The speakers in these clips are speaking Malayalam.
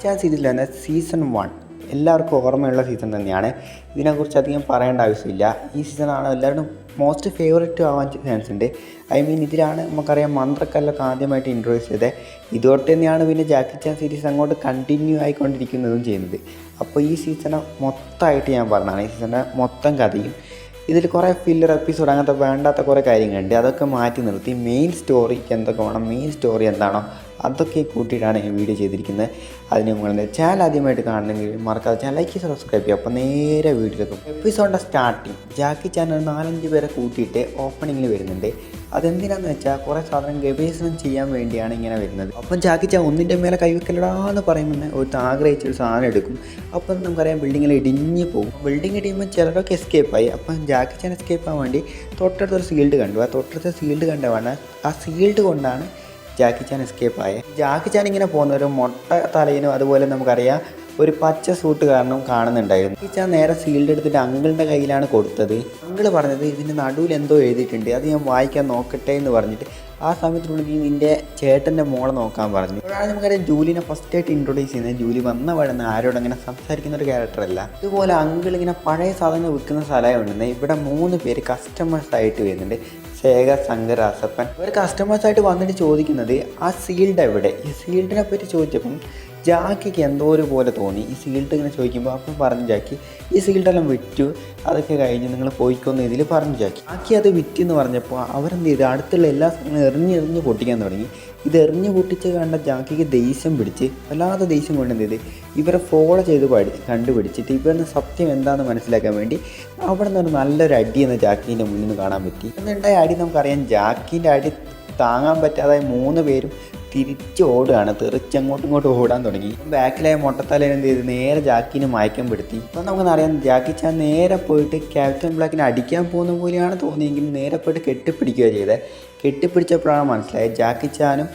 ചാൻ സീരീസിൽ തന്നെ സീസൺ 1 എല്ലാവർക്കും ഓർമ്മയുള്ള സീസൺ തന്നെയാണ്. ഇതിനെക്കുറിച്ച് അധികം പറയേണ്ട ആവശ്യമില്ല. ഈ സീസണാണ് എല്ലാവരും മോസ്റ്റ് ഫേവറേറ്റ് ആവാൻ ചാൻസ് ഉണ്ട്. ഇതിലാണ് നമുക്കറിയാം മന്ത്രക്കല്ലൊക്കെ ആദ്യമായിട്ട് ഇൻട്രൊഡ്യൂസ് ചെയ്തത്. ഇതോട്ട് തന്നെയാണ് പിന്നെ ജാക്കി ചാൻ സീരീസ് അങ്ങോട്ട് കണ്ടിന്യൂ ആയിക്കൊണ്ടിരിക്കുന്നതും ചെയ്യുന്നത്. അപ്പോൾ ഈ സീസൺ മൊത്തമായിട്ട് ഞാൻ പറഞ്ഞതാണ്, ഈ സീസണിൻ്റെ മൊത്തം കഥയും ഇതിൽ കുറേ ഫില്ലർ എപ്പിസോഡ് അങ്ങനത്തെ വേണ്ടാത്ത കുറേ കാര്യങ്ങളുണ്ട്. അതൊക്കെ മാറ്റി നിർത്തി മെയിൻ സ്റ്റോറിക്ക് എന്തൊക്കെ വേണം, മെയിൻ സ്റ്റോറി എന്താണോ അതൊക്കെ കൂട്ടിയിട്ടാണ് ഈ വീഡിയോ ചെയ്തിരിക്കുന്നത്. അതിന് മുകളിൽ ചാനൽ ആദ്യമായിട്ട് കാണണമെങ്കിൽ മറക്കാതെ ചാനൽ ലൈക്ക് ചെയ്ത് സബ്സ്ക്രൈബ് ചെയ്യുക. അപ്പോൾ നേരെ വീഡിയോയിലേക്കും. എപ്പിസോഡിൻ്റെ സ്റ്റാർട്ടിങ് ജാക്കി ചാൻ 4-5 പേരെ കൂട്ടിയിട്ട് ഓപ്പണിങ്ങിൽ വരുന്നുണ്ട്. അതെന്തിനാന്ന് വെച്ചാൽ കുറേ സാധനം ഗവേഷണം ചെയ്യാൻ വേണ്ടിയാണ് ഇങ്ങനെ വരുന്നത്. അപ്പം ജാക്കി ചാൻ ഒന്നിൻ്റെ മേലെ കൈവെക്കലടാന്ന് പറയുമ്പോൾ ഒരു ആഗ്രഹിച്ചൊരു സാധനം എടുക്കും. അപ്പം നമുക്കറിയാം ബിൽഡിങ്ങിൽ ഇടിഞ്ഞ് പോകും. ബിൽഡിങ് ഇടിയുമ്പോൾ ചിലരൊക്കെ എസ്കേപ്പായി. അപ്പം ജാക്കി ചാൻ എസ്കേപ്പ് ആവാൻ വേണ്ടി തൊട്ടടുത്തൊരു സീൽഡ് കണ്ടു. ആ തൊട്ടടുത്ത സീൽഡ് കണ്ടവാണ് ആ സീൽഡ് കൊണ്ടാണ് ജാക്കി ചാൻ എസ്കേപ്പ് ആയത്. ജാക്കി ചാൻ ഇങ്ങനെ പോകുന്ന ഒരു മൊട്ട തലയിനും അതുപോലെ നമുക്കറിയാം ഒരു പച്ച സൂട്ട് കാരണം കാണുന്നുണ്ടായിരുന്നു. ജാക്കി ചാൻ നേരെ സീൽഡ് എടുത്തിട്ട് അങ്കിളിൻ്റെ കയ്യിലാണ് കൊടുത്തത്. അങ്കിള് പറഞ്ഞത് ഇതിൻ്റെ നടുവിൽ എന്തോ എഴുതിയിട്ടുണ്ട്, അത് ഞാൻ വായിക്കാൻ നോക്കട്ടെ എന്ന് പറഞ്ഞിട്ട് ആ സമയത്തിനുള്ളിൽ നീ നിൻ്റെ ചേട്ടൻ്റെ മോളെ നോക്കാൻ പറഞ്ഞു. അപ്പോഴാണ് നമുക്കറിയാം ജൂലിനെ ഫസ്റ്റായിട്ട് ഇൻട്രൊഡ്യൂസ് ചെയ്യുന്നത്. ജൂലി വന്ന വഴുന്ന ആരോട് അങ്ങനെ സംസാരിക്കുന്ന ഒരു ക്യാരക്ടറല്ല. ഇതുപോലെ അങ്കിൾ ഇങ്ങനെ പഴയ സാധനങ്ങൾ വിൽക്കുന്ന സ്ഥലമുണ്ടെന്ന് ഇവിടെ 3 പേര് കസ്റ്റമേഴ്സായിട്ട് വരുന്നുണ്ട്. ശേഖർ, ശങ്കർ, അസപ്പൻ. ഇവർ കസ്റ്റമേഴ്സായിട്ട് വന്നിട്ട് ചോദിക്കുന്നത് ആ സീൽഡ് എവിടെ. ഈ സീൽഡിനെ പറ്റി ചോദിച്ചപ്പം ജാക്കിക്ക് എന്തോ ഒരു പോലെ തോന്നി. ഈ സീൽഡ് ഇങ്ങനെ ചോദിക്കുമ്പോൾ അപ്പം പറഞ്ഞു ജാക്കി ഈ സീൽഡെല്ലാം വിറ്റു, അതൊക്കെ കഴിഞ്ഞ് നിങ്ങൾ പോയിക്കൊന്ന് ഇതിൽ പറഞ്ഞു ജാക്കി അത് വിറ്റെന്ന് പറഞ്ഞപ്പോൾ അവരെന്ത് ചെയ്ത് അടുത്തുള്ള എല്ലാ സാധനങ്ങളും എറിഞ്ഞെറിഞ്ഞ് പൊട്ടിക്കാൻ തുടങ്ങി. ഇത് എറിഞ്ഞ് പൊട്ടിച്ച് കണ്ട ജാക്കിക്ക് ദേഷ്യം പിടിച്ച് വല്ലാതെ ദേഷ്യം കൊണ്ട് എന്ത് ചെയ്ത് ഇവരെ ഫോളോ ചെയ്ത് കണ്ടുപിടിച്ചിട്ട് ഇവരുടെ സത്യം എന്താണെന്ന് മനസ്സിലാക്കാൻ വേണ്ടി അവിടെ നിന്ന് ഒരു നല്ലൊരു അടി എന്ന് ജാക്കീൻ്റെ മുന്നിൽ നിന്ന് കാണാൻ പറ്റി. എന്നുണ്ടായ അടി നമുക്കറിയാം. ജാക്കീൻ്റെ അടി താങ്ങാൻ പറ്റാതെ 3 പേരും തിരിച്ച് ഓടുകയാണ്. തെറിച്ചങ്ങോട്ടും ഇങ്ങോട്ടും ഓടാൻ തുടങ്ങി. ബാക്കിലായ മൊട്ടത്തലേനെ എന്ത് ചെയ്ത് നേരെ ജാക്കിനെ മയക്കം പെടുത്തി. അപ്പം നമുക്കറിയാം ജാക്കി ചാൻ നേരെ പോയിട്ട് ക്യാപ്റ്റൻ ബ്ലാക്കിനെ അടിക്കാൻ പോകുന്ന പോലെയാണ് തോന്നിയെങ്കിലും നേരെ പോയിട്ട് കെട്ടിപ്പിടിക്കുക ചെയ്തത്. കെട്ടിപ്പിടിച്ചപ്പോഴാണ് മനസ്സിലായത് ജാക്കി ചാനും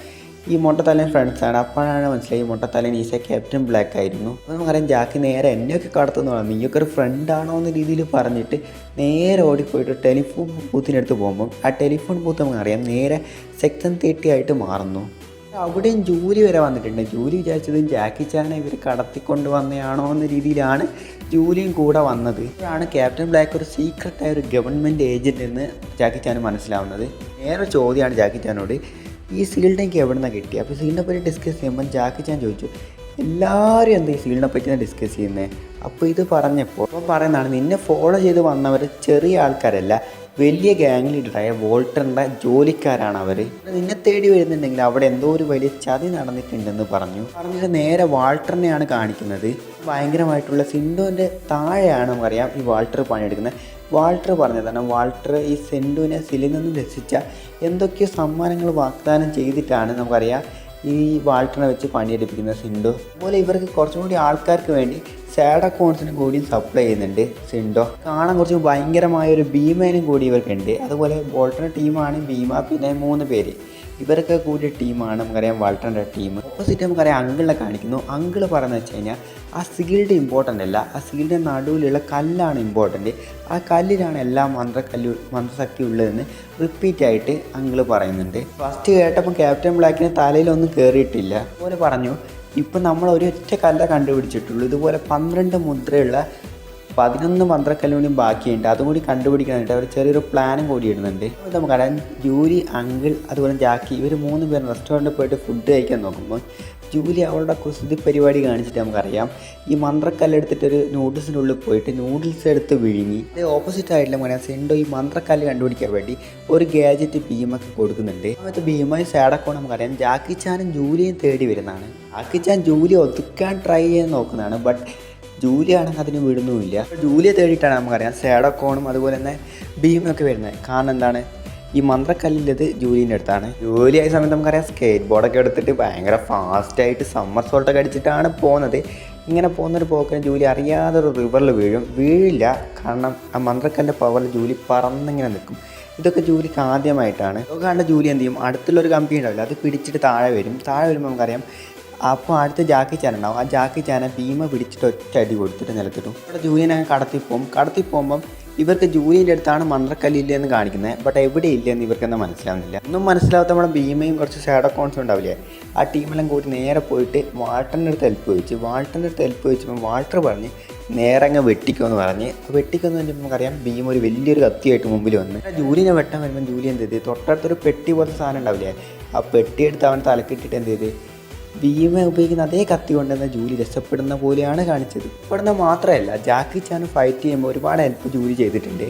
ഈ മൊട്ടത്തലേൻ ഫ്രണ്ട്സാണ്. അപ്പോഴാണ് മനസ്സിലായി മൊട്ടത്തലേൻ ഈസ ക്യാപ്റ്റൻ ബ്ലാക്ക് ആയിരുന്നു. അപ്പോൾ നമുക്കറിയാം ജാക്കി നേരെ എന്നെയൊക്കെ കടത്തുന്നു പറഞ്ഞു, നീയൊക്കെ ഒരു ഫ്രണ്ടാണോ എന്ന രീതിയിൽ പറഞ്ഞിട്ട് നേരെ ഓടിപ്പോയിട്ട് ടെലിഫോൺ ബൂത്തിനടുത്ത് പോകുമ്പം ആ ടെലിഫോൺ ബൂത്ത് നമുക്കറിയാം നേരെ സെക്ഷൻ 30 ആയിട്ട് മാറുന്നു. അവിടെയും ജൂലി വരെ വന്നിട്ടുണ്ട്. ജൂലി വിചാരിച്ചത് ജാക്കി ചാനെ ഇവർ കടത്തിക്കൊണ്ട് വന്നതാണോ എന്ന രീതിയിലാണ് ജൂലിയും കൂടെ വന്നത്. ഇപ്പോഴാണ് ക്യാപ്റ്റൻ ബ്ലാക്ക് ഒരു സീക്രട്ടായ ഒരു ഗവൺമെൻറ് ഏജൻറ്റ് എന്ന് ജാക്കി ചാൻ മനസ്സിലാവുന്നത്. നേരെ ചോദ്യമാണ് ജാക്കി ചാനോട്, ഈ സീൽഡ് എനിക്ക് എവിടെ നിന്നാണ് കിട്ടി. അപ്പോൾ സീലിനെ പറ്റി ഡിസ്കസ് ചെയ്യുമ്പോൾ ജാക്കി ചാൻ ചോദിച്ചു എല്ലാവരും എന്താ ഈ സീലിനെ പറ്റിയാണ് ഡിസ്കസ് ചെയ്യുന്നത്. അപ്പോൾ ഇത് പറഞ്ഞപ്പോൾ പറയുന്നതാണ് നിന്നെ ഫോളോ ചെയ്ത് വന്നവർ ചെറിയ ആൾക്കാരല്ല, വലിയ ഗ്യാങ് ലീഡറായ വോൾട്ടറിൻ്റെ ജോലിക്കാരാണ് അവർ. നിന്നെ തേടി വരുന്നുണ്ടെങ്കിൽ അവിടെ എന്തോ ഒരു വലിയ ചതി നടന്നിട്ടുണ്ടെന്ന് പറഞ്ഞിട്ട് നേരെ വാൾട്ടറിനെയാണ് കാണിക്കുന്നത്. ഭയങ്കരമായിട്ടുള്ള സിൻഡോൻ്റെ താഴെയാണ് നമുക്കറിയാം ഈ വാൾട്ടർ പണിയെടുക്കുന്നത്. വാൾട്ടർ പറഞ്ഞതാണ് വാൾട്ടർ ഈ സെൻഡുവിനെ സിലിൽ നിന്നും രക്ഷിച്ച എന്തൊക്കെയോ സമ്മാനങ്ങൾ വാഗ്ദാനം ചെയ്തിട്ടാണ് നമുക്കറിയാം ഈ വാൾട്ടറിനെ വെച്ച് പണിയെടുപ്പിക്കുന്ന സിൻഡോ. അതുപോലെ ഇവർക്ക് കുറച്ചും കൂടി ആൾക്കാർക്ക് വേണ്ടി സാഡ് അക്കൗണ്ട്സിനും കൂടി സപ്ലൈ ചെയ്യുന്നുണ്ട് സിൻഡോ. കാണാൻ കുറച്ച് ഭയങ്കരമായൊരു ഭീമേനും കൂടി ഇവർക്കുണ്ട്. അതുപോലെ വോൾട്ടറിൻ്റെ ടീമാണ് ഭീമ, പിന്നെ 3 പേര് ഇവരൊക്കെ കൂടിയ ടീമാണ് നമുക്കറിയാം വാൾട്ടറിൻ്റെ ടീം. ഓപ്പോസിറ്റ് നമുക്കറിയാം അങ്കിളിനെ കാണിക്കുന്നു. അങ്കിള് പറയുന്നത് വെച്ച് കഴിഞ്ഞാൽ ആ സീൽഡ് ഇമ്പോർട്ടൻ്റ് അല്ല, ആ സീൽഡിൻ്റെ നടുവിലുള്ള കല്ലാണ് ഇമ്പോർട്ടൻ്റ്. ആ കല്ലിലാണ് എല്ലാ മന്ത്രശക്തി ഉള്ളതെന്ന് റിപ്പീറ്റായിട്ട് അങ്കിള് പറയുന്നുണ്ട്. ഫസ്റ്റ് കേട്ടപ്പോൾ ക്യാപ്റ്റൻ ബ്ലാക്കിന് തലയിലൊന്നും കയറിയിട്ടില്ല. അതുപോലെ പറഞ്ഞു ഇപ്പം നമ്മൾ ഒരൊറ്റ കല്ല കണ്ടുപിടിച്ചിട്ടുള്ളൂ, ഇതുപോലെ 12 മുദ്രയുള്ള 11 മന്ത്രക്കല്ലുകൂടിയും ബാക്കിയുണ്ട്, അതും കൂടി കണ്ടുപിടിക്കാനായിട്ട് അവർ ചെറിയൊരു പ്ലാനും കൂടി ഇടുന്നുണ്ട്. അപ്പോൾ നമുക്കറിയാം ജൂലി, അങ്കിൾ അതുപോലെ ജാക്കി ഇവർ 3 പേരും റെസ്റ്റോറൻറ്റിൽ പോയിട്ട് ഫുഡ് കഴിക്കാൻ നോക്കുമ്പോൾ ജൂലി അവളുടെ കുസൃതി പരിപാടി കാണിച്ചിട്ട് നമുക്കറിയാം ഈ മന്ത്രക്കല്ലെടുത്തിട്ടൊരു നൂഡിൽസിൻ്റെ ഉള്ളിൽ പോയിട്ട് നൂഡിൽസ് എടുത്ത് വിഴുങ്ങി. അത് ഓപ്പോസിറ്റ് ആയിട്ടുള്ള പറയാം സെൻഡോ ഈ മന്ത്രക്കല്ല് കണ്ടുപിടിക്കാൻ വേണ്ടി ഒരു ഗാജറ്റ് ഭീമൊക്കെ കൊടുക്കുന്നുണ്ട്. സമയത്ത് ഭീമായി സാഡക്കോ നമുക്കറിയാം ജാക്കി ചാനും ജൂലിയും തേടി വരുന്നതാണ്. ജാക്കി ചാൻ ജൂലി ഒതുക്കാൻ ട്രൈ ചെയ്യാൻ നോക്കുന്നതാണ്. ബട്ട് ജൂലിയാണെങ്കിൽ അതിന് വിടുന്നുമില്ല. ജൂലിയെ തേടിയിട്ടാണ് നമുക്കറിയാം സാഡക്കോണും അതുപോലെ തന്നെ ഭീമൊക്കെ വരുന്നത്. കാരണം എന്താണ് ഈ മന്ത്രക്കല്ലിലത് ജൂലിൻ്റെ അടുത്താണ്. ജൂലി ആയ സമയത്ത് നമുക്കറിയാം സ്കേറ്റ് ബോർഡൊക്കെ എടുത്തിട്ട് ഭയങ്കര ഫാസ്റ്റായിട്ട് സമ്മർ സോൾട്ടൊക്കെ അടിച്ചിട്ടാണ് പോകുന്നത്. ഇങ്ങനെ പോകുന്നൊരു പോക്കിന് ജൂലി അറിയാതെ ഒരു റിവറിൽ വീഴില്ല. കാരണം ആ മന്ത്രക്കല്ലിൻ്റെ പവറിൽ ജൂലി പറന്നിങ്ങനെ നിൽക്കും. ഇതൊക്കെ ജൂലിക്ക് ആദ്യമായിട്ടാണ്. ഇതൊക്കെ കണ്ട ജൂലി എന്ത് ചെയ്യും, അടുത്തുള്ളൊരു കമ്പി ഉണ്ടാവില്ല അത് പിടിച്ചിട്ട് താഴെ വരുമ്പോൾ നമുക്കറിയാം അപ്പോൾ അടുത്ത് ജാക്കി ചാൻ ഉണ്ടാവും. ആ ജാക്കി ചാനെ ഭീമ പിടിച്ചിട്ട് ഒറ്റ അടി കൊടുത്തിട്ട് നിലത്തിട്ടും. അവിടെ ജൂലിയനെ കടത്തിപ്പോകുമ്പം ഇവർക്ക് ജൂലിൻ്റെ അടുത്താണ് മന്ത്രക്കല്ലില്ലെന്ന് കാണിക്കുന്നത്. ബട്ട് എവിടെ ഇല്ലെന്ന് ഇവർക്കെന്താ മനസ്സിലാവുന്നില്ല. ഒന്നും മനസ്സിലാവാത്ത നമ്മുടെ ഭീമയും കുറച്ച് ഷാഡോ കോൺസും ഉണ്ടാവില്ലേ, ആ ടീമെല്ലാം കൂടി നേരെ പോയിട്ട് വാൾട്ടറിൻ്റെ അടുത്ത് ഹെൽപ്പ് ചോദിച്ചു. വാൾട്ടറിൻ്റെ അടുത്ത് ഹെൽപ്പ് ചോദിച്ചപ്പോൾ വാൾട്ടർ പറഞ്ഞ് നേരെ അങ്ങ് വെട്ടിക്കുമെന്ന് പറഞ്ഞ് വെട്ടിക്കുമെന്ന് പറഞ്ഞാൽ നമുക്കറിയാം ഭീം ഒരു വലിയൊരു കത്തിയായിട്ട് മുമ്പിൽ വന്ന് ജൂലിനെ വെട്ടാൻ വരുമ്പോൾ ജൂലി എന്ത് ചെയ്ത് തൊട്ടടുത്തൊരു പെട്ടി പോലത്തെ സാധനം ഉണ്ടാവില്ലേ, ആ പെട്ടിയെടുത്ത് അവൻ തലക്കിട്ടിട്ട് എന്ത് ചെയ്ത് ഭീമ ഉപയോഗിക്കുന്ന അതേ കത്തി കൊണ്ടുവന്ന ജൂലി രക്ഷപ്പെടുന്ന പോലെയാണ് കാണിച്ചത്. ഇവിടുന്ന് മാത്രമല്ല, ജാക്കി ചാൻ ഫൈറ്റ് ചെയ്യുമ്പോൾ ഒരുപാട് ഹെൽപ്പ് ജൂലി ചെയ്തിട്ടുണ്ട്.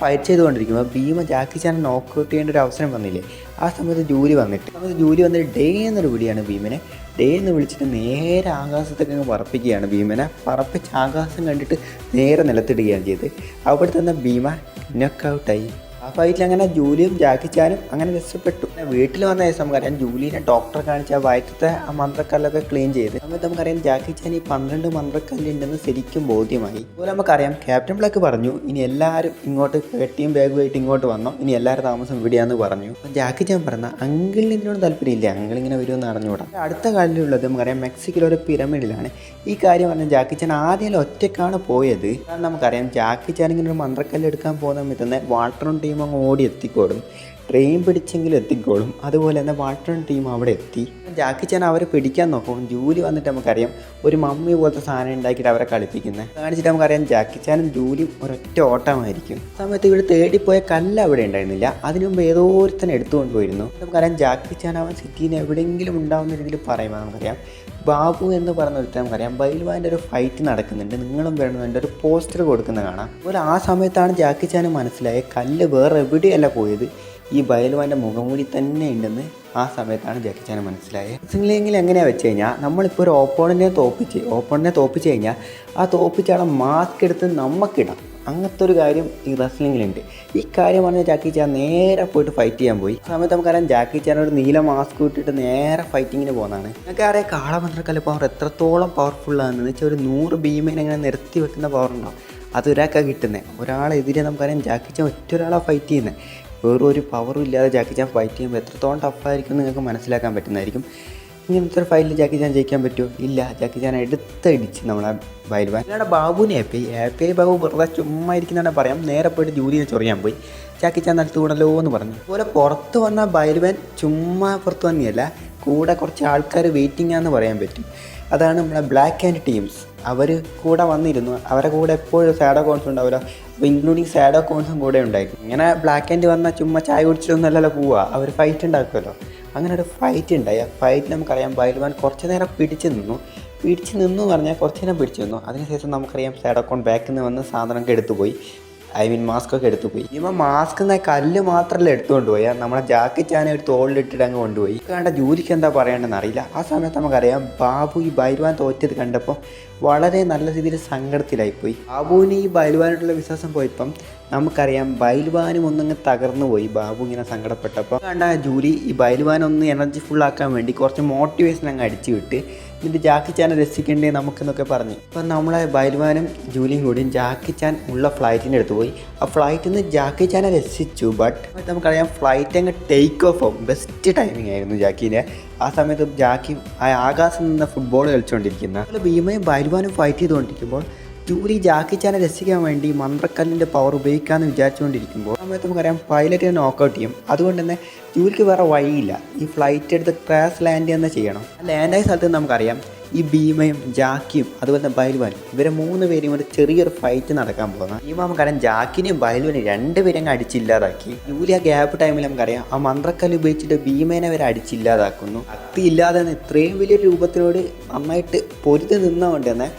ഫൈറ്റ് ചെയ്തുകൊണ്ടിരിക്കുമ്പോൾ ഭീമ ജാക്കി ചാൻ നോക്കൗട്ട് ചെയ്യേണ്ട ഒരു അവസരം വന്നില്ലേ, ആ സമയത്ത് ജൂലി വന്നിട്ട് ഡേ എന്നൊരു വിളിയാണ് ഭീമനെ. ഡേ എന്ന് വിളിച്ചിട്ട് നേരെ ആകാശത്തൊക്കെ അങ്ങ് പറപ്പിക്കുകയാണ് ഭീമനെ. പറപ്പിച്ച് ആകാശം കണ്ടിട്ട് നേരെ നിലത്തിടുകയാണ് ചെയ്ത്. അവിടെ തന്നെ ഭീമ നോക്കൗട്ടായി. ആ ഫൈറ്റിൽ അങ്ങനെ ജൂലിയും ജാക്കി ചാനും അങ്ങനെ രക്ഷപ്പെട്ടു. വീട്ടിൽ വന്ന ശേഷം നമുക്കറിയാം ജൂലിനെ ഡോക്ടറെ കാണിച്ച് ആ വയറ്റത്തെ ആ മന്ത്രക്കല്ലൊക്കെ ക്ലീൻ ചെയ്ത് സമയത്ത് നമുക്കറിയാം ജാക്കി ചാൻ ഈ 12 മന്ത്രക്കല്ലുണ്ടെന്ന് ശരിക്കും ബോധ്യമായി. അതുപോലെ നമുക്കറിയാം ക്യാപ്റ്റൻ ബ്ലാക്ക് പറഞ്ഞു ഇനി എല്ലാവരും ഇങ്ങോട്ട് പെട്ടിയും ബാഗുമായിട്ട് ഇങ്ങോട്ട് വന്നോ, ഇനി എല്ലാവരും താമസം ഇവിടെയാന്ന് പറഞ്ഞു. അപ്പം ജാക്കി ചാൻ പറഞ്ഞ അങ്കിളിന് ഇതിനോട് താല്പര്യമില്ല, അങ്കിളിങ്ങനെ വരുമെന്ന് അറിഞ്ഞുകൂടാ. അടുത്ത കാലിലുള്ളത് നമുക്കറിയാം മെക്സിക്കോയിലെ ഒരു പിരമിഡിലാണ്. ഈ കാര്യം പറഞ്ഞാൽ ജാക്കി ചാൻ ആദ്യം ഒറ്റയ്ക്കാണ് പോയത്. കാരണം നമുക്കറിയാം ജാക്കി ചാൻ ഇങ്ങനെ ഒരു മന്ത്രക്കല്ല് എടുക്കാൻ പോകുന്ന സമയത്ത് തന്നെ വാൾട്ടറും ടീം അങ്ങ് ഓടി എത്തിക്കോളും, ട്രെയിൻ പിടിച്ചെങ്കിലും എത്തിക്കോളും. അതുപോലെ തന്നെ വാൾട്ടറും ടീം അവിടെ എത്തി. ജാക്കി ചാൻ അവരെ പിടിക്കാൻ നോക്കും. ജൂലി വന്നിട്ട് നമുക്കറിയാം ഒരു മമ്മി പോലത്തെ സാധനം ഉണ്ടാക്കിയിട്ട് അവരെ കളിപ്പിക്കുന്നത് കാണിച്ചിട്ട് നമുക്കറിയാം ജാക്കി ചാനും ജൂലിയും ഒരൊറ്റ ഓട്ടമായിരിക്കും. ആ സമയത്ത് ഇവിടെ തേടിപ്പോയ കല്ല് അവിടെ ഉണ്ടായിരുന്നില്ല, അതിനു മുമ്പ് ഏതോ ഒരുത്തന്നെ എടുത്തുകൊണ്ട് പോയിരുന്നു. നമുക്കറിയാം ജാക്കി ചാൻ അവൻ സിറ്റിയിൽ എവിടെയെങ്കിലും ഉണ്ടാവുന്ന രീതിയിൽ പറയുമ്പോൾ നമുക്കറിയാം ബാബു എന്ന് പറഞ്ഞ ഒരുത്തൻ നമുക്കറിയാം ബൈൽവാൻ്റെ ഒരു ഫൈറ്റ് നടക്കുന്നുണ്ട്, നിങ്ങളും വേണമെന്നുണ്ട് ഒരു പോസ്റ്റർ കൊടുക്കുന്ന കാണാം. അതുപോലെ ആ സമയത്താണ് ജാക്കി ചാന് മനസ്സിലായ കല്ല് വേറെ എവിടെയല്ല പോയത്, ഈ ബൈൽവാൻ്റെ മുഖംമൂടി തന്നെ ഉണ്ടെന്ന്. ആ സമയത്താണ് ജാക്കി ചാന് മനസ്സിലായത്. റെസ്ലിംഗിൽ എങ്ങനെയാണെന്ന് വെച്ച് കഴിഞ്ഞാൽ നമ്മളിപ്പോൾ ഒരു ഓപ്പോണൻറ്റിനെ തോപ്പിച്ച് കഴിഞ്ഞാൽ ആ തോപ്പിച്ചാളെ മാസ്ക് എടുത്ത് നമുക്കിടാം. അങ്ങനത്തെ ഒരു കാര്യം ഈ റെസ്ലിംഗിലുണ്ട്. ഈ കാര്യം പറഞ്ഞാൽ ജാക്കി ചാൻ നേരെ പോയിട്ട് ഫൈറ്റ് ചെയ്യാൻ പോയി. ആ സമയത്ത് നമുക്കറിയാം ജാക്കി ചാൻ ഒരു നീല മാസ്ക് ഇട്ടിട്ട് നേരെ ഫൈറ്റിങ്ങിന് പോകുന്നതാണ്. നിങ്ങൾക്ക് അറിയാം കാളമന്ത്രക്കല്ല് പവർ എത്രത്തോളം പവർഫുള്ളാണെന്ന് വെച്ചാൽ ഒരു 100 ഭീമനെ ഇങ്ങനെ നിർത്തി വെക്കുന്ന പവർ ഉണ്ടാവും. അതൊരാൾക്കാണ് കിട്ടുന്നത്. ഒരാളെതിരെ നമുക്കറിയാം ജാക്കി ചാൻ ഒറ്റൊരാളാണ് ഫൈറ്റ് ചെയ്യുന്നത്. വേറൊരു പവറും ഇല്ലാതെ ജാക്കി ചാൻ ഫൈറ്റ് ചെയ്യുമ്പോൾ എത്രത്തോളം ടഫായിരിക്കും നിങ്ങൾക്ക് മനസ്സിലാക്കാൻ പറ്റുന്നതായിരിക്കും. ഇങ്ങനത്തെ ഒരു ഫൈറ്റിൽ ജാക്കി ചാൻ ജയിക്കാൻ പറ്റുമോ? ഇല്ല. ജാക്കി ചാൻ എടുത്തടിച്ച് നമ്മളെ ബൈൽവാൻ. അല്ലാണ്ട് ബാബുവിനെ ഹാപ്പി ബാബു വെറുതെ ചുമ്മാ ഇരിക്കുന്നതാണ് പറയാം. നേരെ പോയിട്ട് ജൂലിയെ ചൊറിയാൻ പോയി. ജാക്കി ചാൻ നടത്തു കൂടല്ലോ എന്ന് പറഞ്ഞു. അതുപോലെ പുറത്ത് വന്ന ബൈൽവാൻ ചുമ്മാ പുറത്ത് വന്നിയല്ല, കൂടെ കുറച്ച് ആൾക്കാർ വെയിറ്റിംഗ് ആണെന്ന് പറയാൻ പറ്റും. അതാണ് നമ്മളെ ബ്ലാക്ക് ആൻഡ് ടീംസ്. അവർ കൂടെ വന്നിരുന്നു. അവരെ കൂടെ എപ്പോഴും സാഡോ കോൺസ് ഉണ്ടാവില്ല, അപ്പോൾ ഇൻക്ലൂഡിങ് സാഡോ കോൺസും കൂടെ ഉണ്ടായിരുന്നു. ഇങ്ങനെ ബ്ലാക്ക് ആൻഡ് വന്നാൽ ചുമ്മാ ചായ കുടിച്ചിട്ടൊന്നും അല്ലല്ലോ പോവുക, അവർ ഫൈറ്റ് ഉണ്ടാക്കുമല്ലോ. അങ്ങനെ ഒരു ഫൈറ്റ് ഉണ്ടായി. ആ ഫൈറ്റിൽ നമുക്കറിയാം ബൈൽവാൻ കുറച്ച് നേരം പിടിച്ച് നിന്നു പറഞ്ഞാൽ കുറച്ച് നേരം പിടിച്ചു നിന്നു. അതിനുശേഷം നമുക്കറിയാം സാഡോ കോൺ ബാക്കിൽ നിന്ന് വന്ന് സാധനമൊക്കെ എടുത്തുപോയി, മാസ്കൊക്കെ എടുത്തുപോയി. ഇവൻ മാസ്ക് എന്ന കല്ല് മാത്രമല്ല എടുത്തുകൊണ്ട് പോയി, നമ്മളെ ജാക്കി ചാനെ ഒരു തോളിലിട്ടിട്ട് അങ്ങ് കൊണ്ടുപോയി. കണ്ട ജൂലിക്ക് എന്താ പറയേണ്ടതെന്ന് അറിയില്ല. ആ സമയത്ത് നമുക്കറിയാം ബാബു ഈ ബൈൽവാൻ തോറ്റത് കണ്ടപ്പോൾ വളരെ നല്ല രീതിയിൽ സങ്കടത്തിലായിപ്പോയി. ബാബുവിന് ഈ ബൈൽവാനായിട്ടുള്ള വിശ്വാസം പോയപ്പം നമുക്കറിയാം ബൈൽവാനും ഒന്നങ്ങ് തകർന്നു പോയി. ബാബു ഇങ്ങനെ സങ്കടപ്പെട്ടപ്പോൾ കണ്ട ജൂലി ഈ ബൈൽവാനൊന്ന് എനർജി ഫുള്ളാക്കാൻ വേണ്ടി കുറച്ച് മോട്ടിവേഷൻ അങ്ങ് അടിച്ചു വിട്ട് എന്നിട്ട് ജാക്കി ചാനെ രസിക്കേണ്ടേ നമുക്കെന്നൊക്കെ പറഞ്ഞു. അപ്പം നമ്മളെ ബൈൽവാനും ജൂലിയും കൂടിയും ജാക്കി ചാൻ ഉള്ള ഫ്ലൈറ്റിൻ്റെ അടുത്ത് പോയി. ആ ഫ്ലൈറ്റിൽ നിന്ന് ജാക്കി ചാനെ രസിച്ചു. ബട്ട് നമുക്കറിയാം ഫ്ലൈറ്റ് അങ്ങ് ടേക്ക് ഓഫ് ആവും. ബെസ്റ്റ് ടൈമിംഗ് ആയിരുന്നു ജാക്കീൻ്റെ. ആ സമയത്ത് ജാക്കി ആ ആകാശത്ത് നിന്ന് ഫുട്ബോൾ കളിച്ചുകൊണ്ടിരിക്കുന്ന ഭീമയും ബൈൽവാനും ഫൈറ്റ് ചെയ്തുകൊണ്ടിരിക്കുമ്പോൾ ജൂലി ജാക്കി ചാനെ രസിക്കാൻ വേണ്ടി മന്ത്രക്കല്ലിൻ്റെ പവർ ഉപയോഗിക്കാമെന്ന് വിചാരിച്ചുകൊണ്ടിരിക്കുമ്പോൾ സമയത്ത് നമുക്കറിയാം പൈലറ്റിനെ നോക്കൗട്ട് ചെയ്യും. അതുകൊണ്ട് തന്നെ ജൂലിക്ക് വേറെ വഴിയില്ല, ഈ ഫ്ലൈറ്റ് എടുത്ത് ക്രാഷ് ലാൻഡ് തന്നെ ചെയ്യണം. ലാൻഡായ സ്ഥലത്ത് നമുക്കറിയാം ഈ ഭീമയും ജാക്കിയും അതുപോലെ തന്നെ ബൈൽവാനും ഇവരെ 3 പേരും കൂടെ ചെറിയൊരു ഫൈറ്റ് നടക്കാൻ പോകുന്നത്. ഭീമ നമുക്കറിയാം ജാക്കിനെയും ബൈൽവാനെയും 2 പേരും അങ്ങ് അടിച്ചില്ലാതാക്കി. ജൂലി ആ ഗ്യാപ്പ് ടൈമിൽ നമുക്കറിയാം ആ മന്ത്രക്കല്ല് ഉപയോഗിച്ചിട്ട് ഭീമേനെ വരെ അടിച്ചില്ലാതാക്കുന്നു. ശക്തി ഇല്ലാതെ തന്നെ ഇത്രയും വലിയൊരു രൂപത്തിനോട് നന്നായിട്ട് പൊരുതി നിന്നുകൊണ്ട് തന്നെ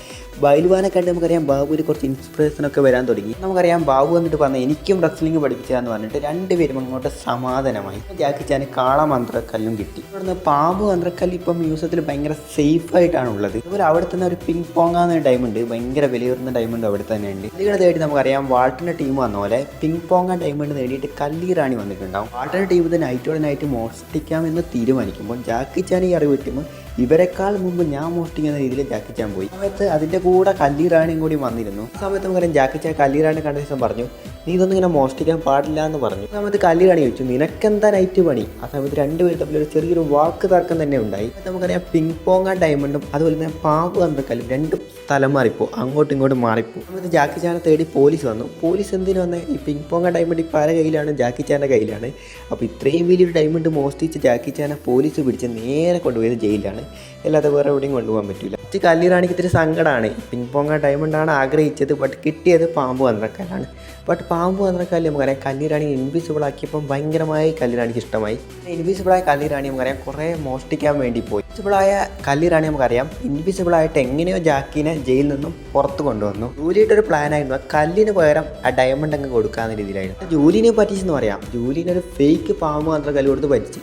ബൈൽവാനെ കണ്ട് നമുക്കറിയാം ബാബുവിന് കുറച്ച് ഇൻസ്പിറേഷനൊക്കെ വരാൻ തുടങ്ങി. നമുക്കറിയാം ബാബു വന്നിട്ട് പറഞ്ഞാൽ എനിക്കും റെസ്ലിംഗ് പഠിപ്പിച്ചാന്ന് പറഞ്ഞിട്ട് 2 പേരും അങ്ങോട്ട് സമാധാനമായി. ജാക്കി ചാന് കാളമന്ത്രക്കല്ലും കിട്ടി. അവിടുന്ന് പാമ്പ് മന്ത്രക്കല്ല് ഇപ്പം മ്യൂസിയത്തിൽ ഭയങ്കര സേഫായിട്ടാണ് ഉള്ളത്. അതുപോലെ അവിടെ തന്നെ ഒരു പിങ് പോങ്ങാന്ന ഡയമണ്ട്, ഭയങ്കര വിലയുയർന്ന ഡയമണ്ട് അവിടെ തന്നെ ഉണ്ട്. ഇതിനെ തേടി നമുക്കറിയാം വാൾട്ടിൻ്റെ ടീം വന്ന പോലെ പിങ് പോങ്ങ ഡയമണ്ട് നേടിയിട്ട് കല്ലീറാണി വന്നിട്ടുണ്ടാവും. വാൾട്ടിൻ്റെ ടീം ഇത് നൈറ്റോടെ നൈറ്റ് മോഷ്ടിക്കാമെന്ന് തീരുമാനിക്കുമ്പോൾ ജാക്കി ചാൻ ഈ അറിവ് കിട്ടുമ്പോൾ ഇവരെക്കാൾ മുമ്പ് ഞാൻ മോഷ്ടിക്കുന്ന രീതിയിൽ ജാക്കി ചാൻ പോയി. ആ സമയത്ത് അതിൻ്റെ കൂടെ കല്ലി റാണിയും കൂടി വന്നിരുന്നു. ആ സമയത്ത് നമുക്കറിയാം ജാക്കി ചാൻ കല്ലി റാണി കണ്ട ദിവസം പറഞ്ഞു, നീ ഇതൊന്നും ഇങ്ങനെ മോഷ്ടിക്കാൻ പാടില്ല എന്ന് പറഞ്ഞു. ആ സമയത്ത് കല്ലി റാണി ചോദിച്ചു, നിനക്കെന്താ നൈറ്റ് പണി? ആ സമയത്ത് രണ്ടുപേരും തമ്മിൽ ഒരു ചെറിയൊരു വാക്ക് തർക്കം തന്നെ ഉണ്ടായി. നമുക്കറിയാം പിങ് പോങ് ഡയമണ്ടും അതുപോലെ തന്നെ പാമ്പ് കന്ത്രക്കല്ലും രണ്ടും സ്ഥലം മാറിപ്പോ, അങ്ങോട്ടും ഇങ്ങോട്ടും മാറിപ്പോ. സമയത്ത് ജാക്കി ചാനെ തേടി പോലീസ് വന്നു. പോലീസ് എന്തിനു വന്നേ? ഈ പിങ് പോങ് ഡയമണ്ട് ഇപ്പോൾ ആരുടെ കയ്യിലാണ്? ജാക്കി ചാൻ്റെ കയ്യിലാണ്. അപ്പോൾ ഇത്രയും വലിയൊരു ഡയമണ്ട് മോഷ്ടിച്ച് ജാക്കി ചാനെ പോലീസ് പിടിച്ച് നേരെ കൊണ്ടുപോയത് ജയിലിലാണ്, അല്ലാതെ വേറെ എവിടെയും കൊണ്ടുപോകാൻ പറ്റില്ല. കല്ലി റാണിക്ക് ഇത്തിരി സങ്കടമാണ്. പിങ് പോങ് ഡയമണ്ടാണ് ആഗ്രഹിച്ചത്, ബട്ട് കിട്ടിയത് പാമ്പ് കന്ത്രക്കല്ലാണ്. ബട്ട് പാമ്പ് കന്ത്രക്കല്ല് നമുക്കറിയാം കല്ലി റാണി ഇൻവിസിബിൾ ആക്കിയപ്പം ഭയങ്കരമായി കല്ലി റാണിക്ക് ഇഷ്ടമായി. ഇൻവിസിബിളായ കല്ലി റാണി നമുക്കറിയാം കുറേ മോഷ്ടിക്കാൻ വേണ്ടി പോയി. ഇൻവിസിബിളായ കല്ലി റാണി നമുക്കറിയാം ഇൻവിസിബിളായിട്ട് എങ്ങനെയോ ജാക്കിനെ ജയിലിൽ നിന്നും പുറത്ത് കൊണ്ടുവന്നു. ജൂലിയുടെ പ്ലാനായിരുന്നു കല്ലിന് പകരം ആ ഡയമണ്ട് അങ്ങ് കൊടുക്കാവുന്ന രീതിയിലായിരുന്നു. ജൂലിനെ പറ്റിച്ചെന്ന് പറയാം. ജൂലിനൊരു ഫേക്ക് പാമ്പ് കന്ത്രക്കല്ല് കൊടുത്ത് പറ്റിച്ച്,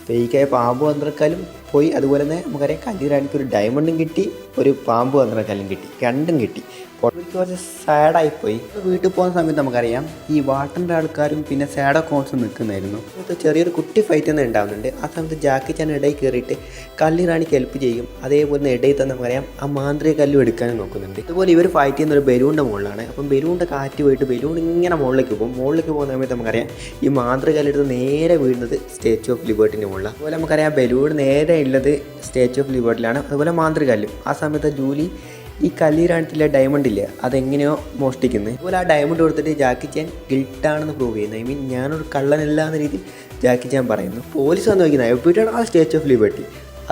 ഫേക്കായ പാമ്പ് കന്ത്രക്കല്ലും പോയി. അതുപോലെ തന്നെ നമുക്കറിയാം കല്ലി റാണിക്ക് ഒരു ഡയമണ്ടും കിട്ടി, ഒരു പാമ്പ് കന്ത്രക്കല്ലും കിട്ടി, രണ്ടും കിട്ടി. കുറച്ച് സാഡായിപ്പോയി. വീട്ടിൽ പോകുന്ന സമയത്ത് നമുക്കറിയാം ഈ വാട്ടറിൻ്റെ ആൾക്കാരും പിന്നെ സാഡോ കോൺസും നിൽക്കുന്നായിരുന്നു. ചെറിയൊരു കുട്ടി ഫൈറ്റ് തന്നെ ഉണ്ടാകുന്നുണ്ട്. ആ സമയത്ത് ജാക്കി ചാൻ ഇടയിൽ കയറിയിട്ട് കല്ലി റാണിക്ക് ഹെൽപ്പ് ചെയ്യും. അതേപോലെ തന്നെ ഇടയിൽ തന്നെ നമുക്കറിയാം ആ മാന്ത്രിക കല്ലും എടുക്കാനും നോക്കുന്നുണ്ട്. ഇതുപോലെ ഇവർ ഫൈറ്റ് ചെയ്യുന്ന ഒരു ബലൂണിൻ്റെ മുകളിലാണ്. അപ്പം ബലൂണിൻ്റെ കാറ്റ് പോയിട്ട് ബലൂൺ ഇങ്ങനെ മുകളിലേക്ക് പോകും. മുകളിലേക്ക് പോകുന്ന സമയത്ത് നമുക്കറിയാം ഈ മാന്ത്രിക കല്ലെടുത്ത് നേരെ വീഴുന്നത് സ്റ്റാച്യു ഓഫ് ലിബർട്ടിൻ്റെ മുകളിലാണ്. അതുപോലെ നമുക്കറിയാം ബലൂൺ നേരെ ഉള്ളത് സ്റ്റാച്യു ഓഫ് ലിബർട്ടിലാണ്. അതുപോലെ മാന്ത്രിക കല്ലും. ആ സമയത്ത് ജൂലി ഈ കല്ലി റാണിത്തിലെ ഡയമണ്ട് ഇല്ലേ അതെങ്ങനെയോ മോഷ്ടിക്കുന്നത്. അതുപോലെ ആ ഡയമണ്ട് കൊടുത്തിട്ട് ജാക്കി ചാൻ ഗിൽട്ടാണെന്ന് പ്രൂവ് ചെയ്യുന്നത്. ഐ മീൻ ഞാനൊരു കള്ളനല്ല എന്ന രീതിയിൽ ജാക്കി ചാൻ പറയുന്നു. പോലീസ് വന്ന് നോക്കുന്നത് എവിടെയാണ് ആ സ്റ്റാച്യു ഓഫ് ലിബർട്ടി.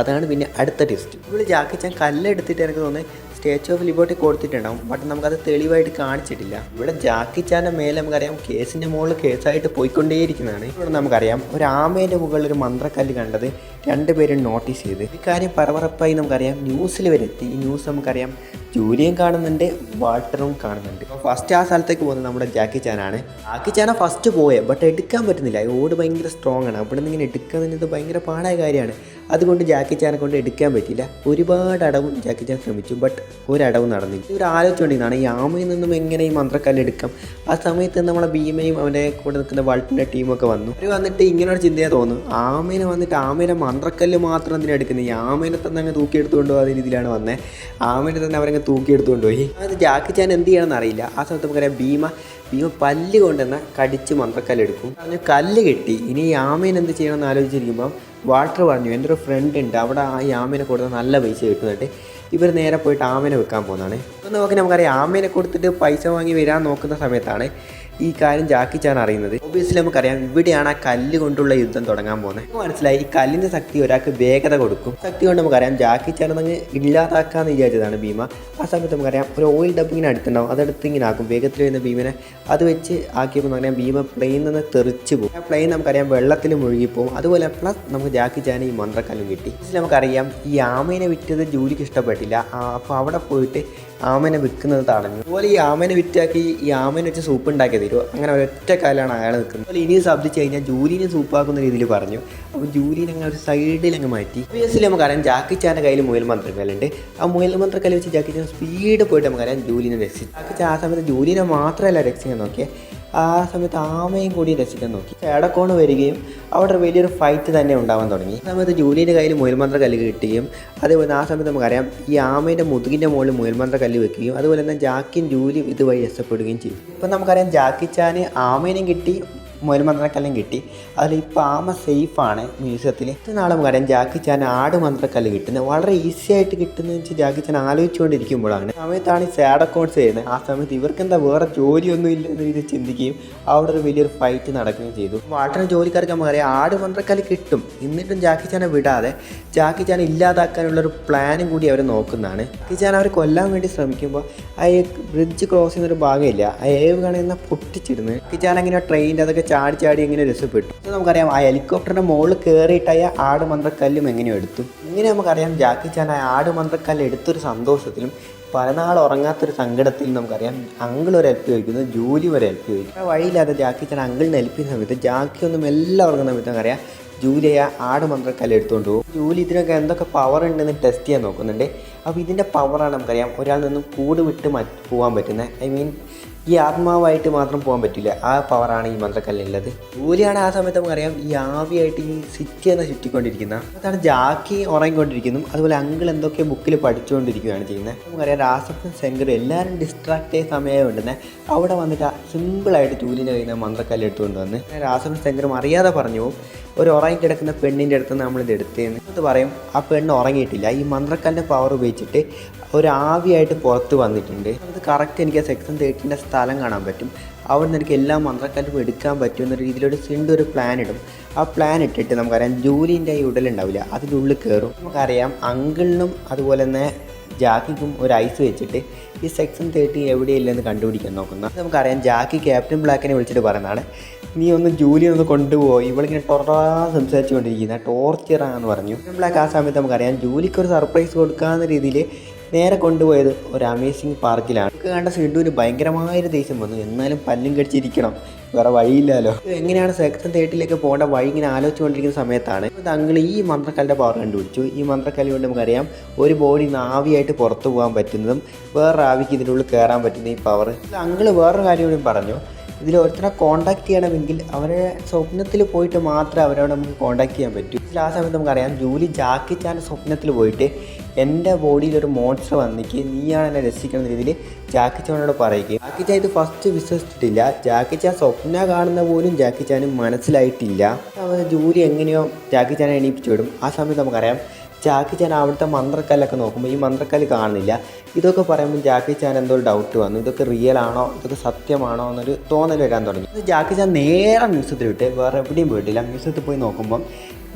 അതാണ് പിന്നെ അടുത്ത ടെസ്റ്റ്. ഇവിടെ ജാക്കി ചാൻ കല്ലെടുത്തിട്ട് എനിക്ക് തോന്നുന്നത് സ്റ്റാച്യു ഓഫ് ലിബർട്ടി കൊടുത്തിട്ടുണ്ടാവും, ബട്ട് നമുക്കത് തെളിവായിട്ട് കാണിച്ചിട്ടില്ല. ഇവിടെ ജാക്കി ചാൻ്റെ മേലെ നമുക്കറിയാം കേസിൻ്റെ മുകളിൽ കേസായിട്ട് പോയിക്കൊണ്ടേയിരിക്കുന്നതാണ്. ഇവിടെ നമുക്കറിയാം ഒരു ആമേൻ്റെ മുകളിൽ ഒരു മന്ത്രക്കല്ല് കണ്ടത് രണ്ടുപേരും നോട്ടീസ് ചെയ്ത്. ഈ കാര്യം പറവറപ്പായി നമുക്കറിയാം ന്യൂസിൽ വരെ എത്തി. ഈ ന്യൂസ് നമുക്കറിയാം ജൂലിയും കാണുന്നുണ്ട്, വാൾട്ടറും കാണുന്നുണ്ട്. അപ്പോൾ ഫസ്റ്റ് ആ സ്ഥലത്തേക്ക് പോകുന്നത് നമ്മുടെ ജാക്കി ചാനാണ്. ജാക്കി ചാന ഫസ്റ്റ് പോയത്, ബട്ട് എടുക്കാൻ പറ്റുന്നില്ല. ഓട് ഭയങ്കര സ്ട്രോങ് ആണ്. അവിടെ നിന്ന് ഇങ്ങനെ എടുക്കുന്നത് ഭയങ്കര പാടായ കാര്യമാണ്. അതുകൊണ്ട് ജാക്കി ചാനെ കൊണ്ട് എടുക്കാൻ പറ്റില്ല. ഒരുപാട് അടവും ജാക്കി ചാൻ ശ്രമിച്ചു, ബട്ട് ഒരടവും നടന്നില്ല. ഇവർ ആലോചിച്ചുകൊണ്ടിരുന്നതാണ് ഈ ആമയിൽ നിന്നും എങ്ങനെ ഈ മന്ത്രക്കല്ല് എടുക്കാം. ആ സമയത്ത് നമ്മളെ ഭീമയും അവൻ്റെ കൂടെ നിൽക്കുന്ന വാൾട്ടിൻ്റെ ടീമൊക്കെ വന്നു. അവർ വന്നിട്ട് ഇങ്ങനെ ഒരു ചിന്തയെ തോന്നുന്നു, ആമേനെ വന്നിട്ട് ആമേനെ മന്ത്രക്കല്ല് മാത്രം എന്തിനാണ് എടുക്കുന്നത്, ഈ ആമേനെ തന്നെ അങ്ങ് തൂക്കിയെടുത്തുകൊണ്ട് പോകുന്ന രീതിയിലാണ് വന്നത്. ആമേനെ തന്നെ അവരങ്ങ് തൂക്കിയെടുത്തുകൊണ്ട് പോയി. അത് ജാക്കി ചാൻ എന്ത് ചെയ്യണമെന്ന് അറിയില്ല. ആ സമയത്ത് നമുക്കറിയാം ഭീമ പല്ല് കൊണ്ടുവന്ന് കടിച്ച് മന്ത്രക്കല്ലെടുക്കും. അതിന് കല്ല് കെട്ടി. ഇനി ഈ ആമേനെ എന്ത് ചെയ്യണമെന്ന് ആലോചിച്ചിരിക്കുമ്പോൾ വാൾട്ടർ പറഞ്ഞു, എൻ്റെ ഒരു ഫ്രണ്ട് ഉണ്ട്, അവിടെ ആ ഈ ആമേനെ കൊടുത്താൽ നല്ല പൈസ കിട്ടുന്നുണ്ട്. ഇവർ നേരെ പോയിട്ട് ആമേനെ വെക്കാൻ പോകുന്നതാണ്. അപ്പോൾ നമുക്കറിയാം ആമേനെ കൊടുത്തിട്ട് പൈസ വാങ്ങി വരാൻ നോക്കുന്ന സമയത്താണ് ഈ കാര്യം ജാക്കി ചാൻ അറിയുന്നത്. ഒബിയസ്ലി നമുക്കറിയാം ഇവിടെയാണ് ആ കല്ല് കൊണ്ടുള്ള യുദ്ധം തുടങ്ങാൻ പോകുന്നത്. നമുക്ക് മനസ്സിലായി ഈ കല്ലിൻ്റെ ശക്തി ഒരാൾക്ക് വേഗത കൊടുക്കും. ശക്തി കൊണ്ട് നമുക്കറിയാം ജാക്കി ചാൻ അങ്ങ് ഇല്ലാതാക്കാമെന്ന് വിചാരിച്ചതാണ് ഭീമ. ആ സമയത്ത് നമുക്കറിയാം ഒരു ഓയിൽ ഡബിങ്ങിന് അടുത്തുണ്ടാവും, അതെടുത്ത് ഇങ്ങനെ ആക്കും. വേഗത്തിൽ വരുന്ന ഭീമനെ അത് വെച്ച് ആക്കിയപ്പോൾ നമുക്കറിയാം ഭീമ പ്ലെയിനിൽ നിന്ന് തെറിച്ച് പോകും. ആ പ്ലെയിൻ നമുക്കറിയാം വെള്ളത്തിൽ മുഴുകിപ്പോവും. അതുപോലെ പ്ലസ് നമുക്ക് ജാക്കി ചാൻ ഈ മന്ത്രക്കല്ലും കിട്ടി. നമുക്കറിയാം ഈ ആമേനെ വിറ്റത് ജൂലിക്ക് ഇഷ്ടപ്പെട്ടില്ല. അപ്പോൾ അവിടെ പോയിട്ട് ആമേനെ വിൽക്കുന്നത് തടഞ്ഞു. അതുപോലെ ഈ ആമേനെ വിറ്റാക്കി ഈ ആമേനെ വെച്ച് സൂപ്പ് ഉണ്ടാക്കി തരുമോ, അങ്ങനെ ഒരൊറ്റ കാലാണ് അയാൾ നിൽക്കുന്നത്. അതുപോലെ ഇനിയും ശബ്ദിച്ച് കഴിഞ്ഞാൽ ജൂലിനെ സൂപ്പാക്കുന്ന രീതിയിൽ പറഞ്ഞു. അപ്പോൾ ജൂലിനെ അങ്ങനെ ഒരു സൈഡിൽ അങ്ങ് മാറ്റി. ഒബിയസ്ലി നമുക്കറിയാം ജാക്കി ചാൻ്റെ കയ്യിൽ മുയൽ മന്ത്രക്കല്ലുണ്ട്. ആ മുയൽ മന്ത്രക്കല്ല് വെച്ച് ജാക്കി ചാൻ സ്പീഡ് പോയിട്ട് നമുക്കറിയാം ജൂലിനെ രക്ഷിച്ചു. ജാക്കി ചാൻ ആ സമയത്ത് ജൂലിനെ മാത്രമല്ല രക്ഷിക്കാൻ നോക്കിയേ, ആ സമയത്ത് ആമയും കൂടി രക്ഷിക്കാൻ നോക്കി. ചേടക്കോണ് വരികയും അവിടെ വലിയൊരു ഫൈറ്റ് തന്നെ ഉണ്ടാവാൻ തുടങ്ങി. ആ സമയത്ത് ജൂലിയുടെ കയ്യിൽ മുയൽമന്ത്ര കല്ല് കിട്ടുകയും അതേപോലെ ആ സമയത്ത് നമുക്കറിയാം ഈ ആമയുടെ മുതുകിൻ്റെ മുകളിൽ മുയൽമന്ത്ര കല്ല് വെക്കുകയും അതുപോലെ തന്നെ ജാക്കിയും ജൂലിയും ഇതുവഴി രക്ഷപ്പെടുകയും ചെയ്യും. ഇപ്പം നമുക്കറിയാം ജാക്കി ചാന് ആമേനെയും കിട്ടി, മുയൽമന്ത്രക്കല്ലും കിട്ടി. അതിൽ ഇപ്പോൾ ആമ സേഫാണ് മ്യൂസിയത്തിൽ. ഇത്ര നാളെ നമുക്കറിയാം ജാക്കി ചാൻ ആട് മന്ത്രക്കല്ല് കിട്ടുന്നത് വളരെ ഈസി ആയിട്ട് കിട്ടുന്നതെന്ന് വെച്ചാൽ ജാക്കി ചാൻ ആലോചിച്ചുകൊണ്ടിരിക്കുമ്പോഴാണ്. ആ സമയത്താണ് ഈ സാഡക്കോൺസ് ചെയ്യുന്നത്. ആ സമയത്ത് ഇവർക്ക് എന്താ വേറെ ജോലിയൊന്നും ഇല്ല എന്ന് ഇത് ചിന്തിക്കുകയും അവിടെ ഒരു വലിയൊരു ഫൈറ്റ് നടക്കുകയും ചെയ്തു. വാട്ടറിന് ജോലിക്കാർക്ക് നമുക്കറിയാം ആട് മന്ത്രക്കല്ല് കിട്ടും. എന്നിട്ടും ജാക്കി ചാനെ വിടാതെ ജാക്കി ചാനെ ഇല്ലാതാക്കാനുള്ളൊരു പ്ലാനും കൂടി അവർ നോക്കുന്നതാണ്. ജാക്കി ചാൻ അവരെ കൊല്ലാൻ വേണ്ടി ശ്രമിക്കുമ്പോൾ ആ ബ്രിഡ്ജ് ക്രോസ് ചെയ്യുന്നൊരു ഭാഗമില്ല, ആ ഏവ് കാണുന്ന പൊട്ടിച്ചിടുന്നത്. ജാക്കി ചാൻ അങ്ങനെ ട്രെയിനിൻ്റെ അതൊക്കെ ചാടി എങ്ങനെ രക്ഷപ്പെട്ടു. നമുക്കറിയാം ആ ഹെലികോപ്റ്ററിന്റെ മുകളിൽ കയറിയിട്ടായ ആട് മന്ത്രക്കല്ലും എങ്ങനെയോ എടുത്തു. ഇങ്ങനെ നമുക്കറിയാം ജാക്കി ചാൻ ആ ആട് മന്ത്രക്കല്ല് എടുത്തൊരു സന്തോഷത്തിലും പല നാൾ ഉറങ്ങാത്തൊരു സങ്കടത്തിലും നമുക്കറിയാം അങ്കിൾ ഒരു ഹെൽപ്പ് ചോദിക്കുന്നു, ജൂലി ഒരു ഹെൽപ്പ് ചോദിക്കും. ആ വഴിയില്ലാതെ ജാക്കി ചാൻ അങ്കിളിനെ ഹെൽപ്പ് ചെയ്യുന്ന സമയത്ത് ജാക്കി ഒന്നും എല്ലാം ഉറങ്ങുന്ന സമയത്ത് നമുക്കറിയാം ജൂലിയെ ആട് മന്ത്രക്കല്ല് എടുത്തുകൊണ്ട് പോകും. ജൂലി ഇതിനൊക്കെ എന്തൊക്കെ പവർ ഉണ്ടെന്ന് ടെസ്റ്റ് ചെയ്യാൻ നോക്കുന്നുണ്ട്. അപ്പോൾ ഇതിൻ്റെ പവറാണ് നമുക്കറിയാം ഒരാൾ നിന്നും കൂട് വിട്ട് പോകാൻ പറ്റുന്നത്. ഐ മീൻ ഈ ആത്മാവായിട്ട് മാത്രം പോകാൻ പറ്റില്ല, ആ പവറാണ് ഈ മന്ത്രക്കല്ലിനുള്ളത്. ജൂലിയാണ് ആ സമയത്ത് നമുക്കറിയാം ഈ ആവിയായിട്ട് ഈ സിറ്റി എന്ന ചുറ്റിക്കൊണ്ടിരിക്കുന്ന, അതാണ് ജാക്കി ഉറങ്ങിക്കൊണ്ടിരിക്കുന്നു. അതുപോലെ അങ്കിൾ എന്തൊക്കെ ബുക്കിൽ പഠിച്ചുകൊണ്ടിരിക്കുകയാണ് ചെയ്യുന്നത്. നമുക്കറിയാം രാസപ്പൻ ശങ്കർ എല്ലാവരും ഡിസ്ട്രാക്ട് ചെയ്ത സമയം ഉണ്ടെന്ന് അവിടെ വന്നിട്ട് സിമ്പിളായിട്ട് ജൂലിൻ്റെ കയ്യിൽ നിന്ന് മന്ത്രക്കല്ല് എടുത്തുകൊണ്ട് വന്ന് രാസപ്പൻ ശങ്കറും അറിയാതെ പറഞ്ഞു പോകും, ഒരു ഉറങ്ങി കിടക്കുന്ന പെണ്ണിൻ്റെ അടുത്ത് നമ്മളിത് എടുത്തതെന്ന്. അത് പറയും ആ പെണ്ണ് ഉറങ്ങിയിട്ടില്ല, ഈ മന്ത്രക്കല്ലിൻ്റെ പവർ ഉപയോഗിച്ചിട്ട് ഒരു ആവിയായിട്ട് പുറത്ത് വന്നിട്ടുണ്ട്. അത് കറക്റ്റ് എനിക്ക് ആ സെക്ഷൻ 13 സ്ഥലം കാണാൻ പറ്റും. അവിടെ നിന്ന് എനിക്ക് എല്ലാ മന്ത്രക്കല്ലും എടുക്കാൻ പറ്റും എന്ന രീതിയിലൊരു സിണ്ട് ഒരു പ്ലാൻ ഇടും. ആ പ്ലാൻ ഇട്ടിട്ട് നമുക്കറിയാം ജൂലിൻ്റെ ഈ ഉടലുണ്ടാവില്ല, അതിൻ്റെ ഉള്ളിൽ കയറും. നമുക്കറിയാം അങ്കിളിനും അതുപോലെ തന്നെ ജാക്കിക്കും ഒരു ഐസ് വെച്ചിട്ട് ഈ സെക്ഷൻ 13 എവിടെയില്ലെന്ന് കണ്ടുപിടിക്കാൻ നോക്കുന്ന. നമുക്കറിയാം ജാക്കി ക്യാപ്റ്റൻ ബ്ലാക്കിനെ വിളിച്ചിട്ട് പറയുന്നതാണ്, നീ ഒന്ന് ജൂലിയെ ഒന്ന് കൊണ്ടുപോയി, ഇവളിങ്ങനെ സംസാരിച്ചു കൊണ്ടിരിക്കുന്ന ടോർച്ചറാണെന്ന് പറഞ്ഞു. ക്യാപ്റ്റൻ ബ്ലാക്ക് ആ സമയത്ത് നമുക്കറിയാം ജൂലിക്ക് ഒരു സർപ്രൈസ് കൊടുക്കാവുന്ന രീതിയിൽ നേരെ കൊണ്ടുപോയത് ഒരു അമേസിങ് പാർക്കിലാണ്. നമുക്ക് കണ്ട സിഡുവിന് ഭയങ്കരമായൊരു ദേഷ്യം വന്നു, എന്നാലും പല്ലും കടിച്ചിരിക്കണം, വേറെ വഴിയില്ലല്ലോ. എങ്ങനെയാണ് സെക്ഷൻ 13 പോകേണ്ട വഴി ഇങ്ങനെ ആലോചിച്ചുകൊണ്ടിരിക്കുന്ന സമയത്താണ് അങ്കിൾ ഈ മന്ത്രക്കല്ലിൻ്റെ പവർ കണ്ടുപിടിച്ചു. ഈ മന്ത്രക്കല്ല് കൊണ്ട് നമുക്കറിയാം ഒരു ബോഡി ആവിയായിട്ട് പുറത്തു പോകാൻ പറ്റുന്നതും വേറൊരു ആവിക്ക് ഇതിൻ്റെ ഉള്ളിൽ കയറാൻ പറ്റുന്ന ഈ പവർ. അങ്കിൾ വേറൊരു കാര്യം കൂടി പറഞ്ഞു, ഇതിൽ ഒരുത്തരെ കോൺടാക്ട് ചെയ്യണമെങ്കിൽ അവരെ സ്വപ്നത്തിൽ പോയിട്ട് മാത്രമേ അവരോട് നമുക്ക് കോൺടാക്ട് ചെയ്യാൻ പറ്റൂ. ആ സമയത്ത് നമുക്കറിയാം ജൂലി ജാക്കി ചാൻ്റെ സ്വപ്നത്തിൽ പോയിട്ട് എൻ്റെ ബോഡിയിലൊരു മോൺസ്റ്റർ വന്നിക്ക്, നീയാണ് എന്നെ രക്ഷിക്കുന്ന രീതിയിൽ ജാക്കി ചാനോട് പറയുക. ജാക്കി ചാൻ ഇത് ഫസ്റ്റ് വിശ്വസിച്ചിട്ടില്ല. ജാക്കി ചാൻ സ്വപ്ന കാണുന്ന പോലും ജാക്കി ചാനും മനസ്സിലായിട്ടില്ല. ജൂലി എങ്ങനെയോ ജാക്കി ചാനെ എണീപ്പിച്ചു വിടും. ആ സമയത്ത് നമുക്കറിയാം ജാക്കി ചാൻ അവിടുത്തെ മന്ത്രക്കല്ലൊക്കെ നോക്കുമ്പോൾ ഈ മന്ത്രക്കല്ല് കാണുന്നില്ല. ഇതൊക്കെ പറയുമ്പോൾ ജാക്കി ചാൻ എന്തോ ഒരു ഡൗട്ട് വന്നു, ഇതൊക്കെ റിയൽ ആണോ, ഇതൊക്കെ സത്യമാണോ എന്നൊരു തോന്നൽ വരാൻ തുടങ്ങി. ജാക്കി ചാൻ നേരെ മ്യൂസിയത്തിൽ വിട്ട് വേറെ എവിടെയും പോയിട്ടില്ല. മ്യൂസിയത്തിൽ പോയി നോക്കുമ്പം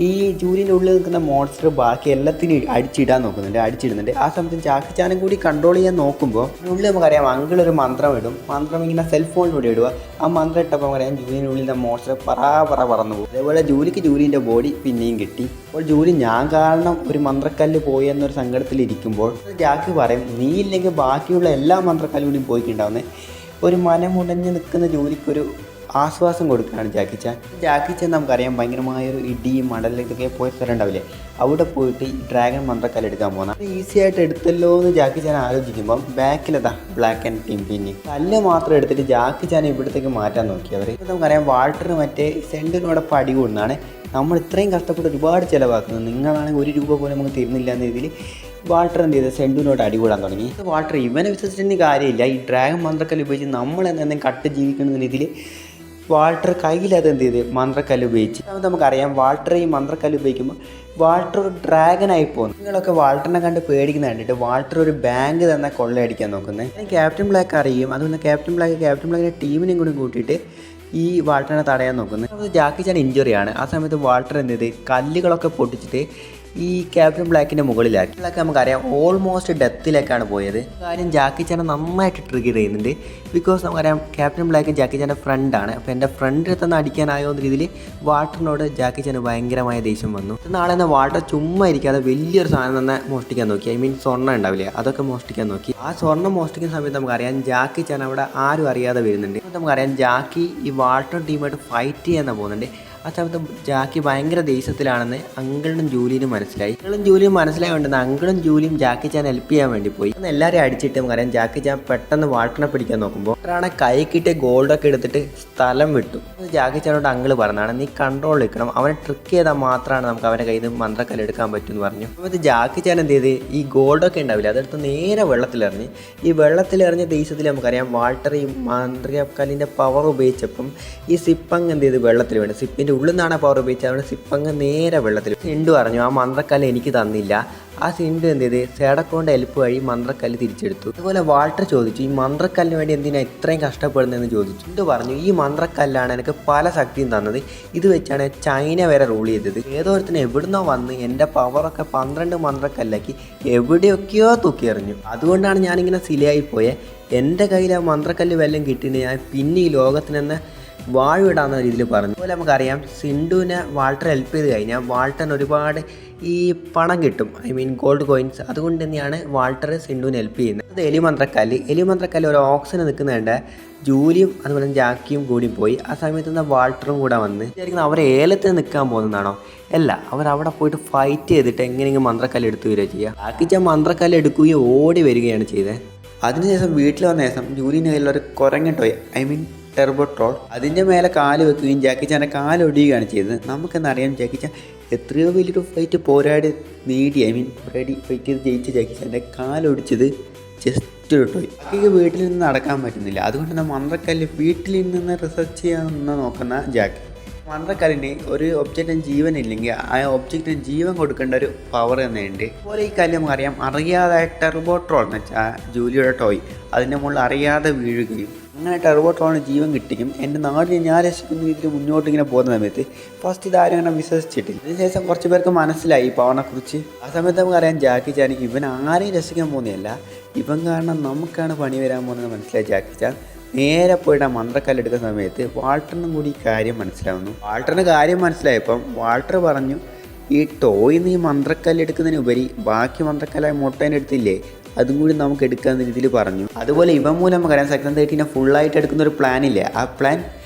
ഈ ജൂലിൻ്റെ ഉള്ളിൽ നിൽക്കുന്ന മോൺസ്റ്റർ ബാക്കി എല്ലാത്തിനും അടിച്ചിടുന്നുണ്ട്. ആ സമയത്ത് ജാക്കി ചാനും കൂടി കൺട്രോൾ ചെയ്യാൻ നോക്കുമ്പോൾ ഉള്ളിൽ നമുക്കറിയാം അങ്കിൾ ഒരു മന്ത്രം ഇടും. മന്ത്രം ഇങ്ങനെ സെൽഫോണിലൂടെ ഇടുക. ആ മന്ത്രം ഇട്ടപ്പോൾ നമുക്കറിയാം ജൂലിൻ്റെ ഉള്ളിൽ മോൺസ്റ്റർ പറന്നു പോകും. അതേപോലെ ജൂലിക്ക് ജൂലിൻ്റെ ബോഡി പിന്നെയും കിട്ടി. അപ്പോൾ ജൂലി ഞാൻ കാരണം ഒരു മന്ത്രക്കല്ല് പോയി എന്നൊരു സങ്കടത്തിലിരിക്കുമ്പോൾ ജാക്കി പറയും, നീ ഇല്ലെങ്കിൽ ബാക്കിയുള്ള എല്ലാ മന്ത്രക്കല്ലും കൂടി പോയിട്ടുണ്ടാവുന്നത്. ഒരു മനമുടഞ്ഞ് നിൽക്കുന്ന ജൂലിക്കൊരു ആശ്വാസം കൊടുക്കുകയാണ് ജാക്കി ചാൻ നമുക്കറിയാം ഭയങ്കരമായൊരു ഇടിയും മടലും ഇതൊക്കെ പോയ സ്ഥലം ഉണ്ടാവില്ലേ, അവിടെ പോയിട്ട് ഈ ഡ്രാഗൺ മന്ത്രക്കല്ല് എടുക്കാൻ പോകുന്ന ഈസി ആയിട്ട് എടുത്തല്ലോ എന്ന് ജാക്കി ചാൻ ആലോചിക്കുമ്പം ബാക്കിലതാ ബ്ലാക്ക് ആൻഡ് ടീം പിന്നെ കല്ല് മാത്രം എടുത്തിട്ട് ജാക്കി ചാൻ ഇവിടത്തേക്ക് മാറ്റാൻ നോക്കി അവർ. നമുക്കറിയാം വാൾട്ടർ മറ്റേ സെൻറ്റിനോടൊപ്പം അടി കൂടുന്നതാണ്. നമ്മൾ ഇത്രയും കഷ്ടപ്പെട്ട് ഒരുപാട് ചിലവാക്കുന്നത്, നിങ്ങളാണെങ്കിൽ 1 രൂപ പോലും നമുക്ക് തരുന്നില്ല എന്ന രീതിയിൽ വാൾട്ടർ എന്ത് ചെയ്ത് സെൻഡുവിനോട് അടികൂടാൻ തുടങ്ങി. വാൾട്ടർ ഇവനെ വിശ്വസിച്ചിട്ട് കാര്യമില്ല, ഈ ഡ്രാഗൺ മന്ത്രക്കല്ല് ഉപയോഗിച്ച് നമ്മൾ എന്തെങ്കിലും കട്ട് ജീവിക്കുന്ന രീതിയിൽ വാൾട്ടർ കയ്യിലത് എന്ത് ചെയ്ത് മന്ത്രക്കല്ല് ഉപയോഗിച്ച്. നമുക്കറിയാം വാൾട്ടർ ഈ മന്ത്രക്കല്ല് ഉപയോഗിക്കുമ്പോൾ വാൾട്ടർ ഒരു ഡ്രാഗനായി പോകുന്നു. നിങ്ങളൊക്കെ വാൾട്ടറിനെ കണ്ട് പേടിക്കുന്ന കണ്ടിട്ട് വാൾട്ടർ ഒരു ബാങ്ക് തന്നെ കൊള്ളയടിക്കാൻ നോക്കുന്നത്. ക്യാപ്റ്റൻ ബ്ലാക്ക് അറിയും. അതുകൊണ്ട് ക്യാപ്റ്റൻ ബ്ലാക്കിൻ്റെ ടീമിനെയും കൂടി കൂട്ടിയിട്ട് ഈ വാൾട്ടറിനെ തടയാൻ നോക്കുന്നത്. ജാക്കി ചാൻ ഇഞ്ചുറിയാണ്. ആ സമയത്ത് വാൾട്ടർ എന്ത് ചെയ്ത് കല്ലുകളൊക്കെ പൊട്ടിച്ചിട്ട് ഈ ക്യാപ്റ്റൻ ബ്ലാക്കിൻ്റെ മുകളിലാക്കി. നമുക്കറിയാം ഓൾമോസ്റ്റ് ഡെത്തിലേക്കാണ് പോയത്. കാര്യം ജാക്കി ചാനെ നന്നായിട്ട് ട്രിഗർ ചെയ്യുന്നുണ്ട്. ബിക്കോസ് നമുക്കറിയാം ക്യാപ്റ്റൻ ബ്ലാക്ക് ജാക്കി ചാൻ്റെ ഫ്രണ്ടാണ്. അപ്പോൾ എൻ്റെ ഫ്രണ്ടിൽ തന്നെ അടിക്കാനായോ എന്ന രീതിയിൽ വാൾട്ടറിനോട് ജാക്കി ചാന് ഭയങ്കരമായ ദേഷ്യം വന്നു. നാളെ തന്നെ വാൾട്ടർ ചുമ്മാ ഇരിക്കാതെ വലിയൊരു സാധനം തന്നെ മോഷ്ടിക്കാൻ നോക്കി. സ്വർണ്ണം ഉണ്ടാവില്ലേ, അതൊക്കെ മോഷ്ടിക്കാൻ നോക്കി. ആ സ്വർണ്ണം മോഷ്ടിക്കുന്ന സമയത്ത് നമുക്കറിയാം ജാക്കി ചാൻ അവിടെ ആരും അറിയാതെ വരുന്നുണ്ട്. നമുക്കറിയാം ജാക്കി ഈ വാൾട്ടർ ടീമായിട്ട് ഫൈറ്റ് ചെയ്യാൻ പോകുന്നുണ്ട്. ആ സമയത്ത് ജാക്കി ഭയങ്കര ദേഷ്യത്തിലാണെന്ന് അങ്കിളിനും ജൂലിനും മനസ്സിലായി. മനസ്സിലായതുകൊണ്ട് അങ്കിളും ജൂലിയും ജാക്കി ചാൻ ഹെൽപ്പ് ചെയ്യാൻ വേണ്ടി പോയി. എല്ലാവരും അടിച്ചിട്ട് നമുക്കറിയാം ജാക്കി ചാൻ പെട്ടെന്ന് വാൾട്ടറിനെ പിടിക്കാൻ നോക്കുമ്പോൾ കൈ കിട്ടിയ ഗോൾഡൊക്കെ എടുത്തിട്ട് സ്ഥലം വിട്ടു. ജാക്കി ചാനോട് അങ്കിള് പറഞ്ഞാണ്, നീ കൺട്രോൾ എടുക്കണം, അവനെ ട്രിക്ക് ചെയ്താൽ മാത്രമാണ് നമുക്ക് അവൻ്റെ കയ്യിൽ നിന്ന് മന്ത്രക്കല്ല് എടുക്കാൻ പറ്റും എന്ന് പറഞ്ഞു. അപ്പോൾ ജാക്കി ചാൻ എന്ത് ചെയ്ത് ഈ ഗോൾഡൊക്കെ ഉണ്ടാവില്ല അതെടുത്ത് നേരെ വെള്ളത്തിലെറിഞ്ഞ്. ഈ വെള്ളത്തിലെറിഞ്ഞ ദേഷ്യത്തിൽ നമുക്കറിയാം വാൾട്ടർ ഈ മന്ത്രക്കല്ലിൻ്റെ പവർ ഉപയോഗിച്ചപ്പം ഈ സിപ്പങ് എന്ത് ചെയ്ത് വെള്ളത്തിൽ വീണ്. സിപ്പിൻ്റെ ഉള്ളിൽ നിന്നാണ് പവർ ഉപയോഗിച്ചത്. അവിടെ സിപ്പങ്ങ് നേരെ വെള്ളത്തിൽ. സിണ്ടു പറഞ്ഞു, ആ മന്ത്രക്കല്ല് എനിക്ക് തന്നില്ല. ആ സിണ്ടു എന്ത് ചെയ്ത് സേടക്കോണ്ട് ഹെൽപ്പ് വഴി മന്ത്രക്കല്ല് തിരിച്ചെടുത്തു. അതുപോലെ വാൾട്ടർ ചോദിച്ചു, ഈ മന്ത്രക്കല്ലിന് വേണ്ടി എന്തിനാണ് ഇത്രയും കഷ്ടപ്പെടുന്നതെന്ന് ചോദിച്ചു. സിണ്ടു പറഞ്ഞു, ഈ മന്ത്രക്കല്ലാണ് എനിക്ക് പല ശക്തിയും തന്നത്, ഇത് വെച്ചാണ് ചൈന വരെ റൂൾ ചെയ്തത്. ഏതോരത്തിന് എവിടുന്നോ വന്ന് എൻ്റെ പവറൊക്കെ 12 മന്ത്രക്കല്ലാക്കി എവിടെയൊക്കെയോ തൂക്കിയെറിഞ്ഞു. അതുകൊണ്ടാണ് ഞാനിങ്ങനെ സിലയായി പോയെ. എൻ്റെ കയ്യിൽ ആ മന്ത്രക്കല്ല് വല്ലതും കിട്ടിയിട്ട് ഞാൻ പിന്നെ ഈ ലോകത്തിനെന്നെ വാഴിടാവുന്ന രീതിയിൽ പറഞ്ഞു. അതുപോലെ നമുക്കറിയാം സിണ്ടുവിനെ വാൾട്ടർ ഹെൽപ്പ് ചെയ്ത് കഴിഞ്ഞാൽ വാൾട്ടറിന് ഒരുപാട് ഈ പണം കിട്ടും, ഗോൾഡ് കോയിൻസ്. അതുകൊണ്ട് തന്നെയാണ് വാൾട്ടർ സിണ്ടുവിനെ ഹെൽപ്പ് ചെയ്യുന്നത്. അത് എലിമന്ത്രക്കല്ല് ഒരു ഓക്സിന് നിൽക്കുന്നുണ്ട്. ജൂലിയും അതുപോലെ ജാക്കിയും കൂടി പോയി. ആ സമയത്ത് നിന്ന് വാൾട്ടറും കൂടെ വന്ന് വിചാരിക്കുന്നത് അവർ ഏലത്തിൽ നിൽക്കാൻ പോകുന്നതാണോ? അല്ല, അവരവിടെ പോയിട്ട് ഫൈറ്റ് ചെയ്തിട്ട് എങ്ങനെയെങ്കിലും മന്ത്രക്കല്ല് എടുത്തു വരിക ചെയ്യുക. ജാക്കി ചാൻ മന്ത്രക്കല്ല് എടുക്കുകയും ഓടി വരികയാണ് ചെയ്തത്. അതിനുശേഷം വീട്ടിൽ വന്ന ശേഷം ജൂലിൻ്റെ കയ്യിലൊരു കുരങ്ങൻ ടോയ്, ഐ മീൻ ടെർബോട്രോൾ, അതിൻ്റെ മേലെ കാല് വെക്കുകയും ജാക്കി ചാൻ്റെ കാലൊടിയുകയാണ് ചെയ്തത്. നമുക്കെന്നറിയാം ജാക്കി ചാൻ എത്രയോ വലിയൊരു ഫൈറ്റ് പോരാടി നേടി, ഐ മീൻ പോരാടി ഫൈറ്റ് ചെയ്ത് ജയിച്ച ജാക്കി ചാൻ്റെ കാലൊടിച്ചത് ജസ്റ്റ് ഒരു ടോയ്. ബാക്കി വീട്ടിൽ നിന്ന് നടക്കാൻ പറ്റുന്നില്ല. അതുകൊണ്ട് തന്നെ മന്ത്രക്കല്ല് വീട്ടിൽ നിന്ന് റിസർച്ച് ചെയ്യാമെന്ന് നോക്കുന്ന ജാക്കി, മന്ത്രക്കല്ലിന് ഒരു ഒബ്ജക്റ്റിന് ജീവനില്ലെങ്കിൽ ആ ഒബ്ജക്റ്റിന് ജീവൻ കൊടുക്കേണ്ട ഒരു പവർ തന്നെയുണ്ട്. അതുപോലെ ഈ കല്ല് നമുക്കറിയാം അറിയാതെ ടെർബോട്രോൾ എന്ന് വെച്ചാൽ ജൂലിയുടെ ടോയ് അതിൻ്റെ മുകളിൽ അറിയാതെ വീഴുകയും അങ്ങനെ ടെർബോട്രോളിന് ജീവൻ കിട്ടുകയും എൻ്റെ നാടിനെ ഞാൻ രക്ഷിക്കുന്ന രീതിയിൽ മുന്നോട്ട് ഇങ്ങനെ പോകുന്ന സമയത്ത് ഫസ്റ്റ് ഇതാരും അങ്ങനെ വിശ്വസിച്ചിട്ടില്ല. അതിനുശേഷം കുറച്ച് പേർക്ക് മനസ്സിലായി ഈ പവറിനെക്കുറിച്ച്. ആ സമയത്ത് നമുക്കറിയാം ജാക്കി ചാൻ ഇവൻ ആരെയും രക്ഷിക്കാൻ പോകുന്നതല്ല, ഇവൻ കാരണം നമുക്കാണ് പണി വരാൻ പോകുന്നത് മനസ്സിലായി ജാക്കി ചാൻ നേരെ പോയിട്ട് ആ മന്ത്രക്കല്ലെടുക്കുന്ന സമയത്ത് വാൾട്ടറിനും കൂടി ഈ കാര്യം മനസ്സിലാവുന്നു. വാൾട്ടറിന് കാര്യം മനസ്സിലായപ്പം വാൾട്ടർ പറഞ്ഞു, ഈ ടോയിൽ നിന്ന് ഈ മന്ത്രക്കല്ലെടുക്കുന്നതിനുപരി ബാക്കി മന്ത്രക്കല്ലായ മുട്ടേൻ്റെ അടുത്തില്ലേ അതും കൂടി നമുക്ക് എടുക്കാമെന്ന രീതിയിൽ പറഞ്ഞു. അതുപോലെ ഇവ മൂലം നമുക്കറിയാം സെക്ഷൻ 13 ഫുള്ളായിട്ട് എടുക്കുന്ന ഒരു പ്ലാനില്ലേ, ആ പ്ലാൻ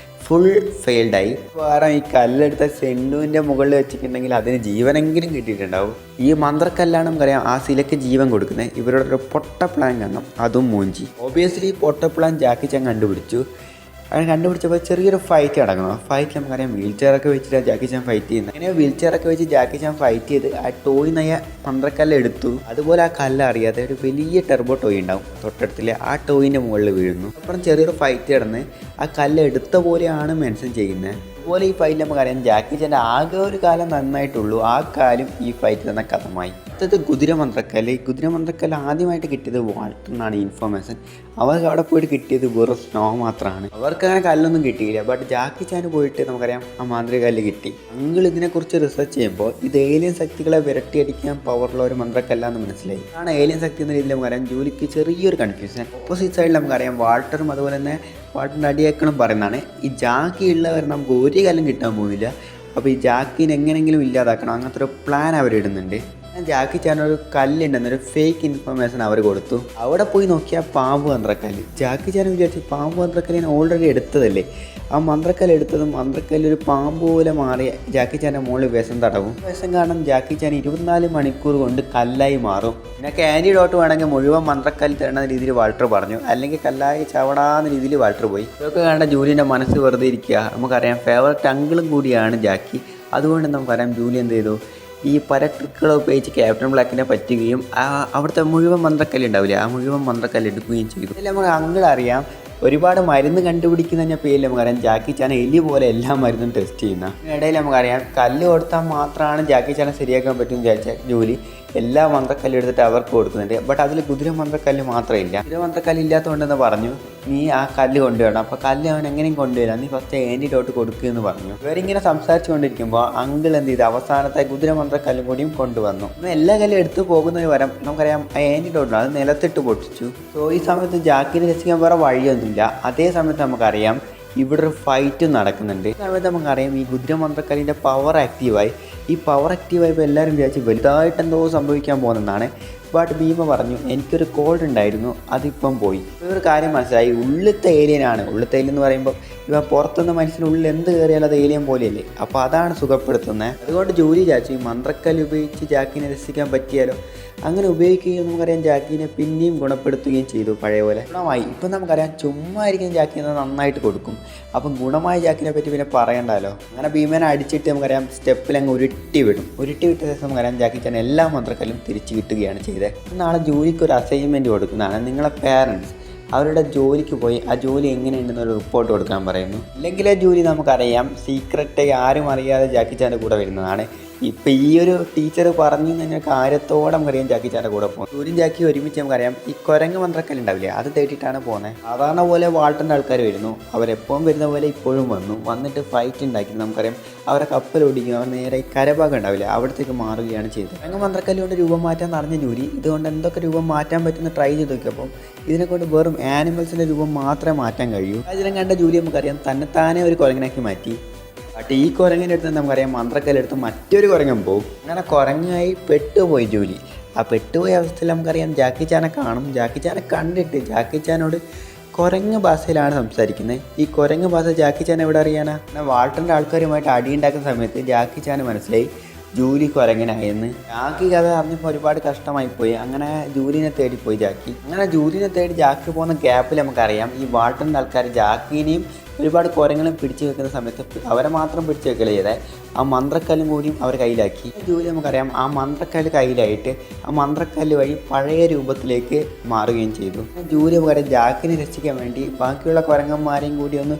ഫുൾ ഫെയിൽഡായി. കാരണം ഈ കല്ലെടുത്ത സെൻഡുവിൻ്റെ മുകളിൽ വെച്ചിട്ടുണ്ടെങ്കിൽ അതിന് ജീവനെങ്കിലും കിട്ടിയിട്ടുണ്ടാവും. ഈ മന്ത്രക്കല്ലാണ് നമുക്കറിയാം ആ സിലക്ക് ജീവൻ കൊടുക്കുന്നത്. ഇവരുടെ ഒരു പൊട്ട പ്ലാൻ കാണണം, അതും മൂഞ്ചി. ഒബിയസ്ലി പൊട്ട പ്ലാൻ ജാക്കി ചാൻ കണ്ടുപിടിച്ചു. അങ്ങനെ കണ്ടുപിടിച്ചപ്പോൾ ചെറിയൊരു ഫൈറ്റ് നടക്കണം. ആ ഫൈറ്റിൽ നമുക്കറിയാം വീൽ ചെയറൊക്കെ വെച്ചിട്ടാണ് ജാക്കി ചാൻ ഫൈറ്റ് ചെയ്യുന്നത്. അങ്ങനെ വീൽ ചെയറൊക്കെ വെച്ച് ജാക്കി ചാൻ ഫൈറ്റ് ചെയ്ത് ആ ടോയ് നയ മന്ത്രക്കല്ല് എടുത്തു. അതുപോലെ ആ കല്ല് അറിയാതെ ഒരു വലിയ ടെർബോ ടോയ് ഉണ്ടാവും തൊട്ടടുത്തില്ലേ, ആ ടോയിൻ്റെ മുകളിൽ വീഴുന്നു. അപ്പുറം ചെറിയൊരു ഫൈറ്റ് നടന്ന് ആ കല്ല് എടുത്ത പോലെയാണ് മെൻഷൻ ചെയ്യുന്നത്. അതുപോലെ ഈ ഫൈറ്റിൽ നമുക്കറിയാം ജാക്കി ചാൻ്റെ ആകെ ഒരു കാലം നന്നായിട്ടുള്ളൂ, ആ കാലം ഈ ഫൈറ്റ് തന്നെ കഥമായി. അടുത്തത് കുതിരമന്ത്രക്കല്ല്. ഈ കുതിരമന്ത്രക്കല്ല് ആദ്യമായിട്ട് കിട്ടിയത് വാൾട്ടറിനാണ് ഇൻഫർമേഷൻ. അവർക്ക് അവിടെ പോയിട്ട് കിട്ടിയത് വെറും സ്നോ മാത്രമാണ്. അവർക്ക് അങ്ങനെ കല്ലൊന്നും കിട്ടിയില്ല. ബട്ട് ജാക്കി ചാന് പോയിട്ട് നമുക്കറിയാം ആ മാന്ത്രിക കല്ല് കിട്ടി. അങ്കിൾ ഇതിനെക്കുറിച്ച് റിസർച്ച് ചെയ്യുമ്പോൾ ഇത് ഏലിയൻ ശക്തികളെ വിരട്ടിയടിക്കാൻ പവറുള്ള ഒരു മന്ത്രക്കല്ലാന്ന് മനസ്സിലായി. ആണ് ഏലിയൻ ശക്തി എന്ന രീതിയിൽ നമുക്കറിയാം ജൂലിക്ക് ചെറിയൊരു കൺഫ്യൂഷൻ. ഓപ്പോസിറ്റ് സൈഡിൽ നമുക്കറിയാം വാൾട്ടറും അതുപോലെ തന്നെ വാൾട്ടറിൻ്റെ അടിയേക്കണം പറയുന്നതാണ്, ഈ ജാക്കി ഉള്ളവർ നമുക്ക് ഒരു കല്ലും കിട്ടാൻ പോകുന്നില്ല. അപ്പോൾ ഈ ജാക്കിനെ എങ്ങനെയെങ്കിലും ഇല്ലാതാക്കണം, അങ്ങനത്തെ ഒരു പ്ലാൻ അവരിടുന്നുണ്ട്. ജാക്കി ചാനൊരു കല്ലുണ്ടെന്നൊരു ഫേക്ക് ഇൻഫർമേഷൻ അവർ കൊടുത്തു. അവിടെ പോയി നോക്കിയാൽ പാമ്പ് മന്ത്രക്കല്ല്. ജാക്കി ചാൻ വിചാരിച്ചു പാമ്പ് മന്ത്രക്കല്ല് ഞാൻ ഓൾറെഡി എടുത്തതല്ലേ, ആ മന്ത്രക്കല്ല് എടുത്തതും മന്ത്രക്കല്ല് ഒരു പാമ്പ് പോലെ മാറിയ ജാക്കി ചാൻ്റെ മുകളിൽ വിഷം തടവും. വിഷം കാരണം ജാക്കി ചാൻ 24 മണിക്കൂർ കൊണ്ട് കല്ലായി മാറും. നിനക്ക് ആൻറ്റിഡോട്ട് വേണമെങ്കിൽ മുഴുവൻ മന്ത്രക്കല്ല് തരുന്ന രീതിയിൽ വാൾട്ടർ പറഞ്ഞു, അല്ലെങ്കിൽ കല്ലായി ചവടാന്ന രീതിയിൽ വാൾട്ടർ പോയി. ഇതൊക്കെ കണ്ട ജൂലിൻ്റെ മനസ്സ് വെറുതെ ഇരിക്കുക. നമുക്കറിയാം ഫേവററ്റ് അങ്കിളും കൂടിയാണ് ജാക്കി. അതുകൊണ്ട് നമുക്കറിയാം ജൂലി എന്ത് ചെയ്തു, ഈ പല ട്രിക്കുകൾ ഉപയോഗിച്ച് ക്യാപ്റ്റൻ ബ്ലാക്കിനെ പറ്റുകയും അവിടുത്തെ മുഴുവൻ മന്ത്രക്കല്ല് ഉണ്ടാവില്ല ആ മുഴുവൻ മന്ത്രക്കല്ല് എടുക്കുകയും ചെയ്തു. ഇതിൽ നമുക്ക് അങ്കിളറിയാം ഒരുപാട് മരുന്ന് കണ്ടുപിടിക്കുന്നതിൻ്റെ പേരിൽ നമുക്കറിയാം ജാക്കി ചാൻ എലി പോലെ എല്ലാ മരുന്നും ടെസ്റ്റ് ചെയ്യുന്ന. ഇതിനിടയിൽ നമുക്കറിയാം കല്ല് കൊടുത്താൽ മാത്രമാണ് ജാക്കി ചാനെ ശരിയാക്കാൻ പറ്റും വിചാരിച്ച ജോലി എല്ലാ മന്ത്രക്കല്ലും എടുത്തിട്ട് അവർക്ക് കൊടുക്കുന്നുണ്ട്. ബട്ട് അതിൽ കുതിര മന്ത്രക്കല്ല് മാത്രമില്ല. കുതിര മന്ത്രക്കല്ല് ഇല്ലാത്തതുകൊണ്ടെന്ന് പറഞ്ഞു, നീ ആ കല്ല് കൊണ്ടുവരണം. അപ്പോൾ കല്ല് അവൻ എങ്ങനെയും കൊണ്ടുവരാം, നീ ഫസ്റ്റ് ആൻറ്റിഡോട്ട് കൊടുക്കുക എന്ന് പറഞ്ഞു. ഇവരിങ്ങനെ സംസാരിച്ചു കൊണ്ടിരിക്കുമ്പോൾ അങ്കിൾ എന്ത് ചെയ്ത് അവസാനത്തെ കുതിര മന്ത്രക്കല്ലും കൂടിയും കൊണ്ടുവന്നു. എല്ലാ കല്ലും എടുത്തു പോകുന്നതിന് പകരം നമുക്കറിയാം ആൻറ്റിഡോട്ട് അത് നിലത്തിട്ട് പൊട്ടിച്ചു. സോ ഈ സമയത്ത് ജാക്കിനെ രസിക്കാൻ വേറെ വഴിയൊന്നുമില്ല. അതേ സമയത്ത് നമുക്കറിയാം ഇവിടെ ഒരു ഫൈറ്റ് നടക്കുന്നുണ്ട്. ഈ സമയത്ത് നമുക്കറിയാം ഈ കുതിര മന്ത്രക്കല്ലിൻ്റെ പവർ ആക്റ്റീവായി. ഈ പവർ ആക്റ്റീവായപ്പോൾ എല്ലാവരും വിചാരിച്ച് വലുതായിട്ട് എന്തോ സംഭവിക്കാൻ പോകുന്നതാണ്. ബട്ട് ഭീമ പറഞ്ഞു എനിക്കൊരു കോൾഡ് ഉണ്ടായിരുന്നു, അതിപ്പം പോയി. ഒരു കാര്യം മനസ്സിലായി, ഉള്ളിലത്തെ ഏലിയനാണ്. ഉള്ളിലത്തെ ഏലിയൻ എന്ന് പറയുമ്പോൾ ഇവ പുറത്തുനിന്ന് മനുഷ്യൻ്റെ ഉള്ളിൽ എന്ത് കയറിയാലും അത് ഏലിയൻ പോലെയല്ലേ, അപ്പോൾ അതാണ് സുഖപ്പെടുത്തുന്നത്. അതുകൊണ്ട് ജോലി വിചാരിച്ചു ഈ മന്ത്രക്കല്ല് ഉപയോഗിച്ച് ജാക്കിനെ രസിക്കാൻ പറ്റിയാലോ. അങ്ങനെ ഉപയോഗിക്കുകയും നമുക്കറിയാം ജാക്കിനെ പിന്നെയും ഗുണപ്പെടുത്തുകയും ചെയ്തു പഴയ പോലെ. ഗുണമായി. ഇപ്പം നമുക്കറിയാം ചുമ്മാ ആയിരിക്കും ജാക്കിനെ നന്നായിട്ട് കൊടുക്കും. അപ്പം ഗുണമായ ജാക്കിനെ പറ്റി പിന്നെ പറയണ്ടല്ലോ. അങ്ങനെ ഭീമനെ അടിച്ചിട്ട് നമുക്കറിയാം സ്റ്റെപ്പിൽ അങ്ങ് ഉരുട്ടി വിട്ട ശേഷം നമുക്കറിയാം ജാക്കി ചാൻ എല്ലാ മന്ത്രക്കല്ലും തിരിച്ചു കിട്ടുകയാണ് ചെയ്തത്. നാളെ ജോലിക്ക് ഒരു അസൈൻമെൻറ്റ് കൊടുക്കുന്നതാണ്. നിങ്ങളെ പേരൻസ് അവരുടെ ജോലിക്ക് പോയി ആ ജോലി എങ്ങനെയുണ്ടെന്നൊരു റിപ്പോർട്ട് കൊടുക്കാൻ പറയുന്നു. ഇല്ലെങ്കിൽ ആ ജോലി നമുക്കറിയാം സീക്രറ്റായി ആരും അറിയാതെ ജാക്കി ചാൻ്റെ കൂടെ വരുന്നതാണ്. ഇപ്പം ഈ ഒരു ടീച്ചർ പറഞ്ഞു തന്നെ കാര്യത്തോടെ നമുക്കറിയാം ജാക്കി ചാൻ്റെ കൂടെ പോകും. ജൂലിയും ജാക്കി ഒരുമിച്ച് നമുക്കറിയാം ഈ കുരങ്ങ് മന്ത്രക്കല്ല് ഉണ്ടാവില്ലേ അത് തേടിയിട്ടാണ് പോകുന്നത്. സാധാരണ പോലെ വാൾട്ടറിൻ്റെ ആൾക്കാർ വരുന്നു. അവരെപ്പോഴും വരുന്ന പോലെ ഇപ്പോഴും വന്നിട്ട് ഫൈറ്റ് ഉണ്ടാക്കി നമുക്കറിയാം അവരെ കപ്പലോടിക്കും. അവർ നേരെ ഈ കരഭാഗം ഉണ്ടാവില്ല അവിടത്തേക്ക് മാറുകയാണ് ചെയ്തത്. കുരങ്ങ് മന്ത്രക്കല്ല് കൊണ്ട് രൂപം മാറ്റാൻ അറിഞ്ഞ ജൂലി ഇതുകൊണ്ട് എന്തൊക്കെ രൂപം മാറ്റാൻ പറ്റുന്ന ട്രൈ ചെയ്ത് നോക്കിയപ്പോൾ ഇതിനെക്കൊണ്ട് വെറും ആനിമൽസിൻ്റെ രൂപം മാത്രമേ മാറ്റാൻ കഴിയൂ. അതിനെ കണ്ട ജൂലി നമുക്കറിയാം തന്നെത്താനെ ഒരു കുരങ്ങനാക്കി മാറ്റി. ബട്ട് ഈ കുരങ്ങിൻ്റെ അടുത്ത് നമുക്കറിയാം മന്ത്രക്കല്ലെടുത്ത് മറ്റൊരു കുരങ്ങൻ പോകും. അങ്ങനെ കുരങ്ങായി പെട്ടുപോയി ജൂലി. ആ പെട്ടുപോയ അവസ്ഥയിൽ നമുക്കറിയാം ജാക്കി ചാനെ കാണും. ജാക്കി ചാനെ കണ്ടിട്ട് ജാക്കി ചാനോട് കുരങ്ങ് ഭാഷയിലാണ് സംസാരിക്കുന്നത്. ഈ കുരങ്ങ് ഭാഷ ജാക്കി ചാൻ എവിടെ അറിയാനാ? വാൾട്ടറിൻ്റെ ആൾക്കാരുമായിട്ട് അടിയുണ്ടാക്കുന്ന സമയത്ത് ജാക്കി ചാന് മനസ്സിലായി ജൂലി കുരങ്ങനായെന്ന്. ജാക്കി കഥ അറിഞ്ഞപ്പോൾ ഒരുപാട് കഷ്ടമായിപ്പോയി. അങ്ങനെ ജൂലിനെ തേടിപ്പോയി ജാക്കി. അങ്ങനെ ജൂലിനെ തേടി ജാക്കി പോകുന്ന ഗ്യാപ്പിൽ നമുക്കറിയാം ഈ വാൾട്ടറിൻ്റെ ആൾക്കാർ ജാക്കിനെയും ഒരുപാട് കുരങ്ങളും പിടിച്ചു വെക്കുന്ന സമയത്ത് അവരെ മാത്രം പിടിച്ചു വെക്കൽ ചെയ്തേ ആ മന്ത്രക്കല്ലും കൂടിയും അവർ കയ്യിലാക്കി. ജൂലി നമുക്കറിയാം ആ മന്ത്രക്കല്ല് കയ്യിലായിട്ട് ആ മന്ത്രക്കല്ല് വഴി പഴയ രൂപത്തിലേക്ക് മാറുകയും ചെയ്തു. ജൂലി നമുക്കറിയാം ജാക്കിനെ രക്ഷിക്കാൻ വേണ്ടി ബാക്കിയുള്ള കുരങ്ങന്മാരെയും കൂടി ഒന്ന്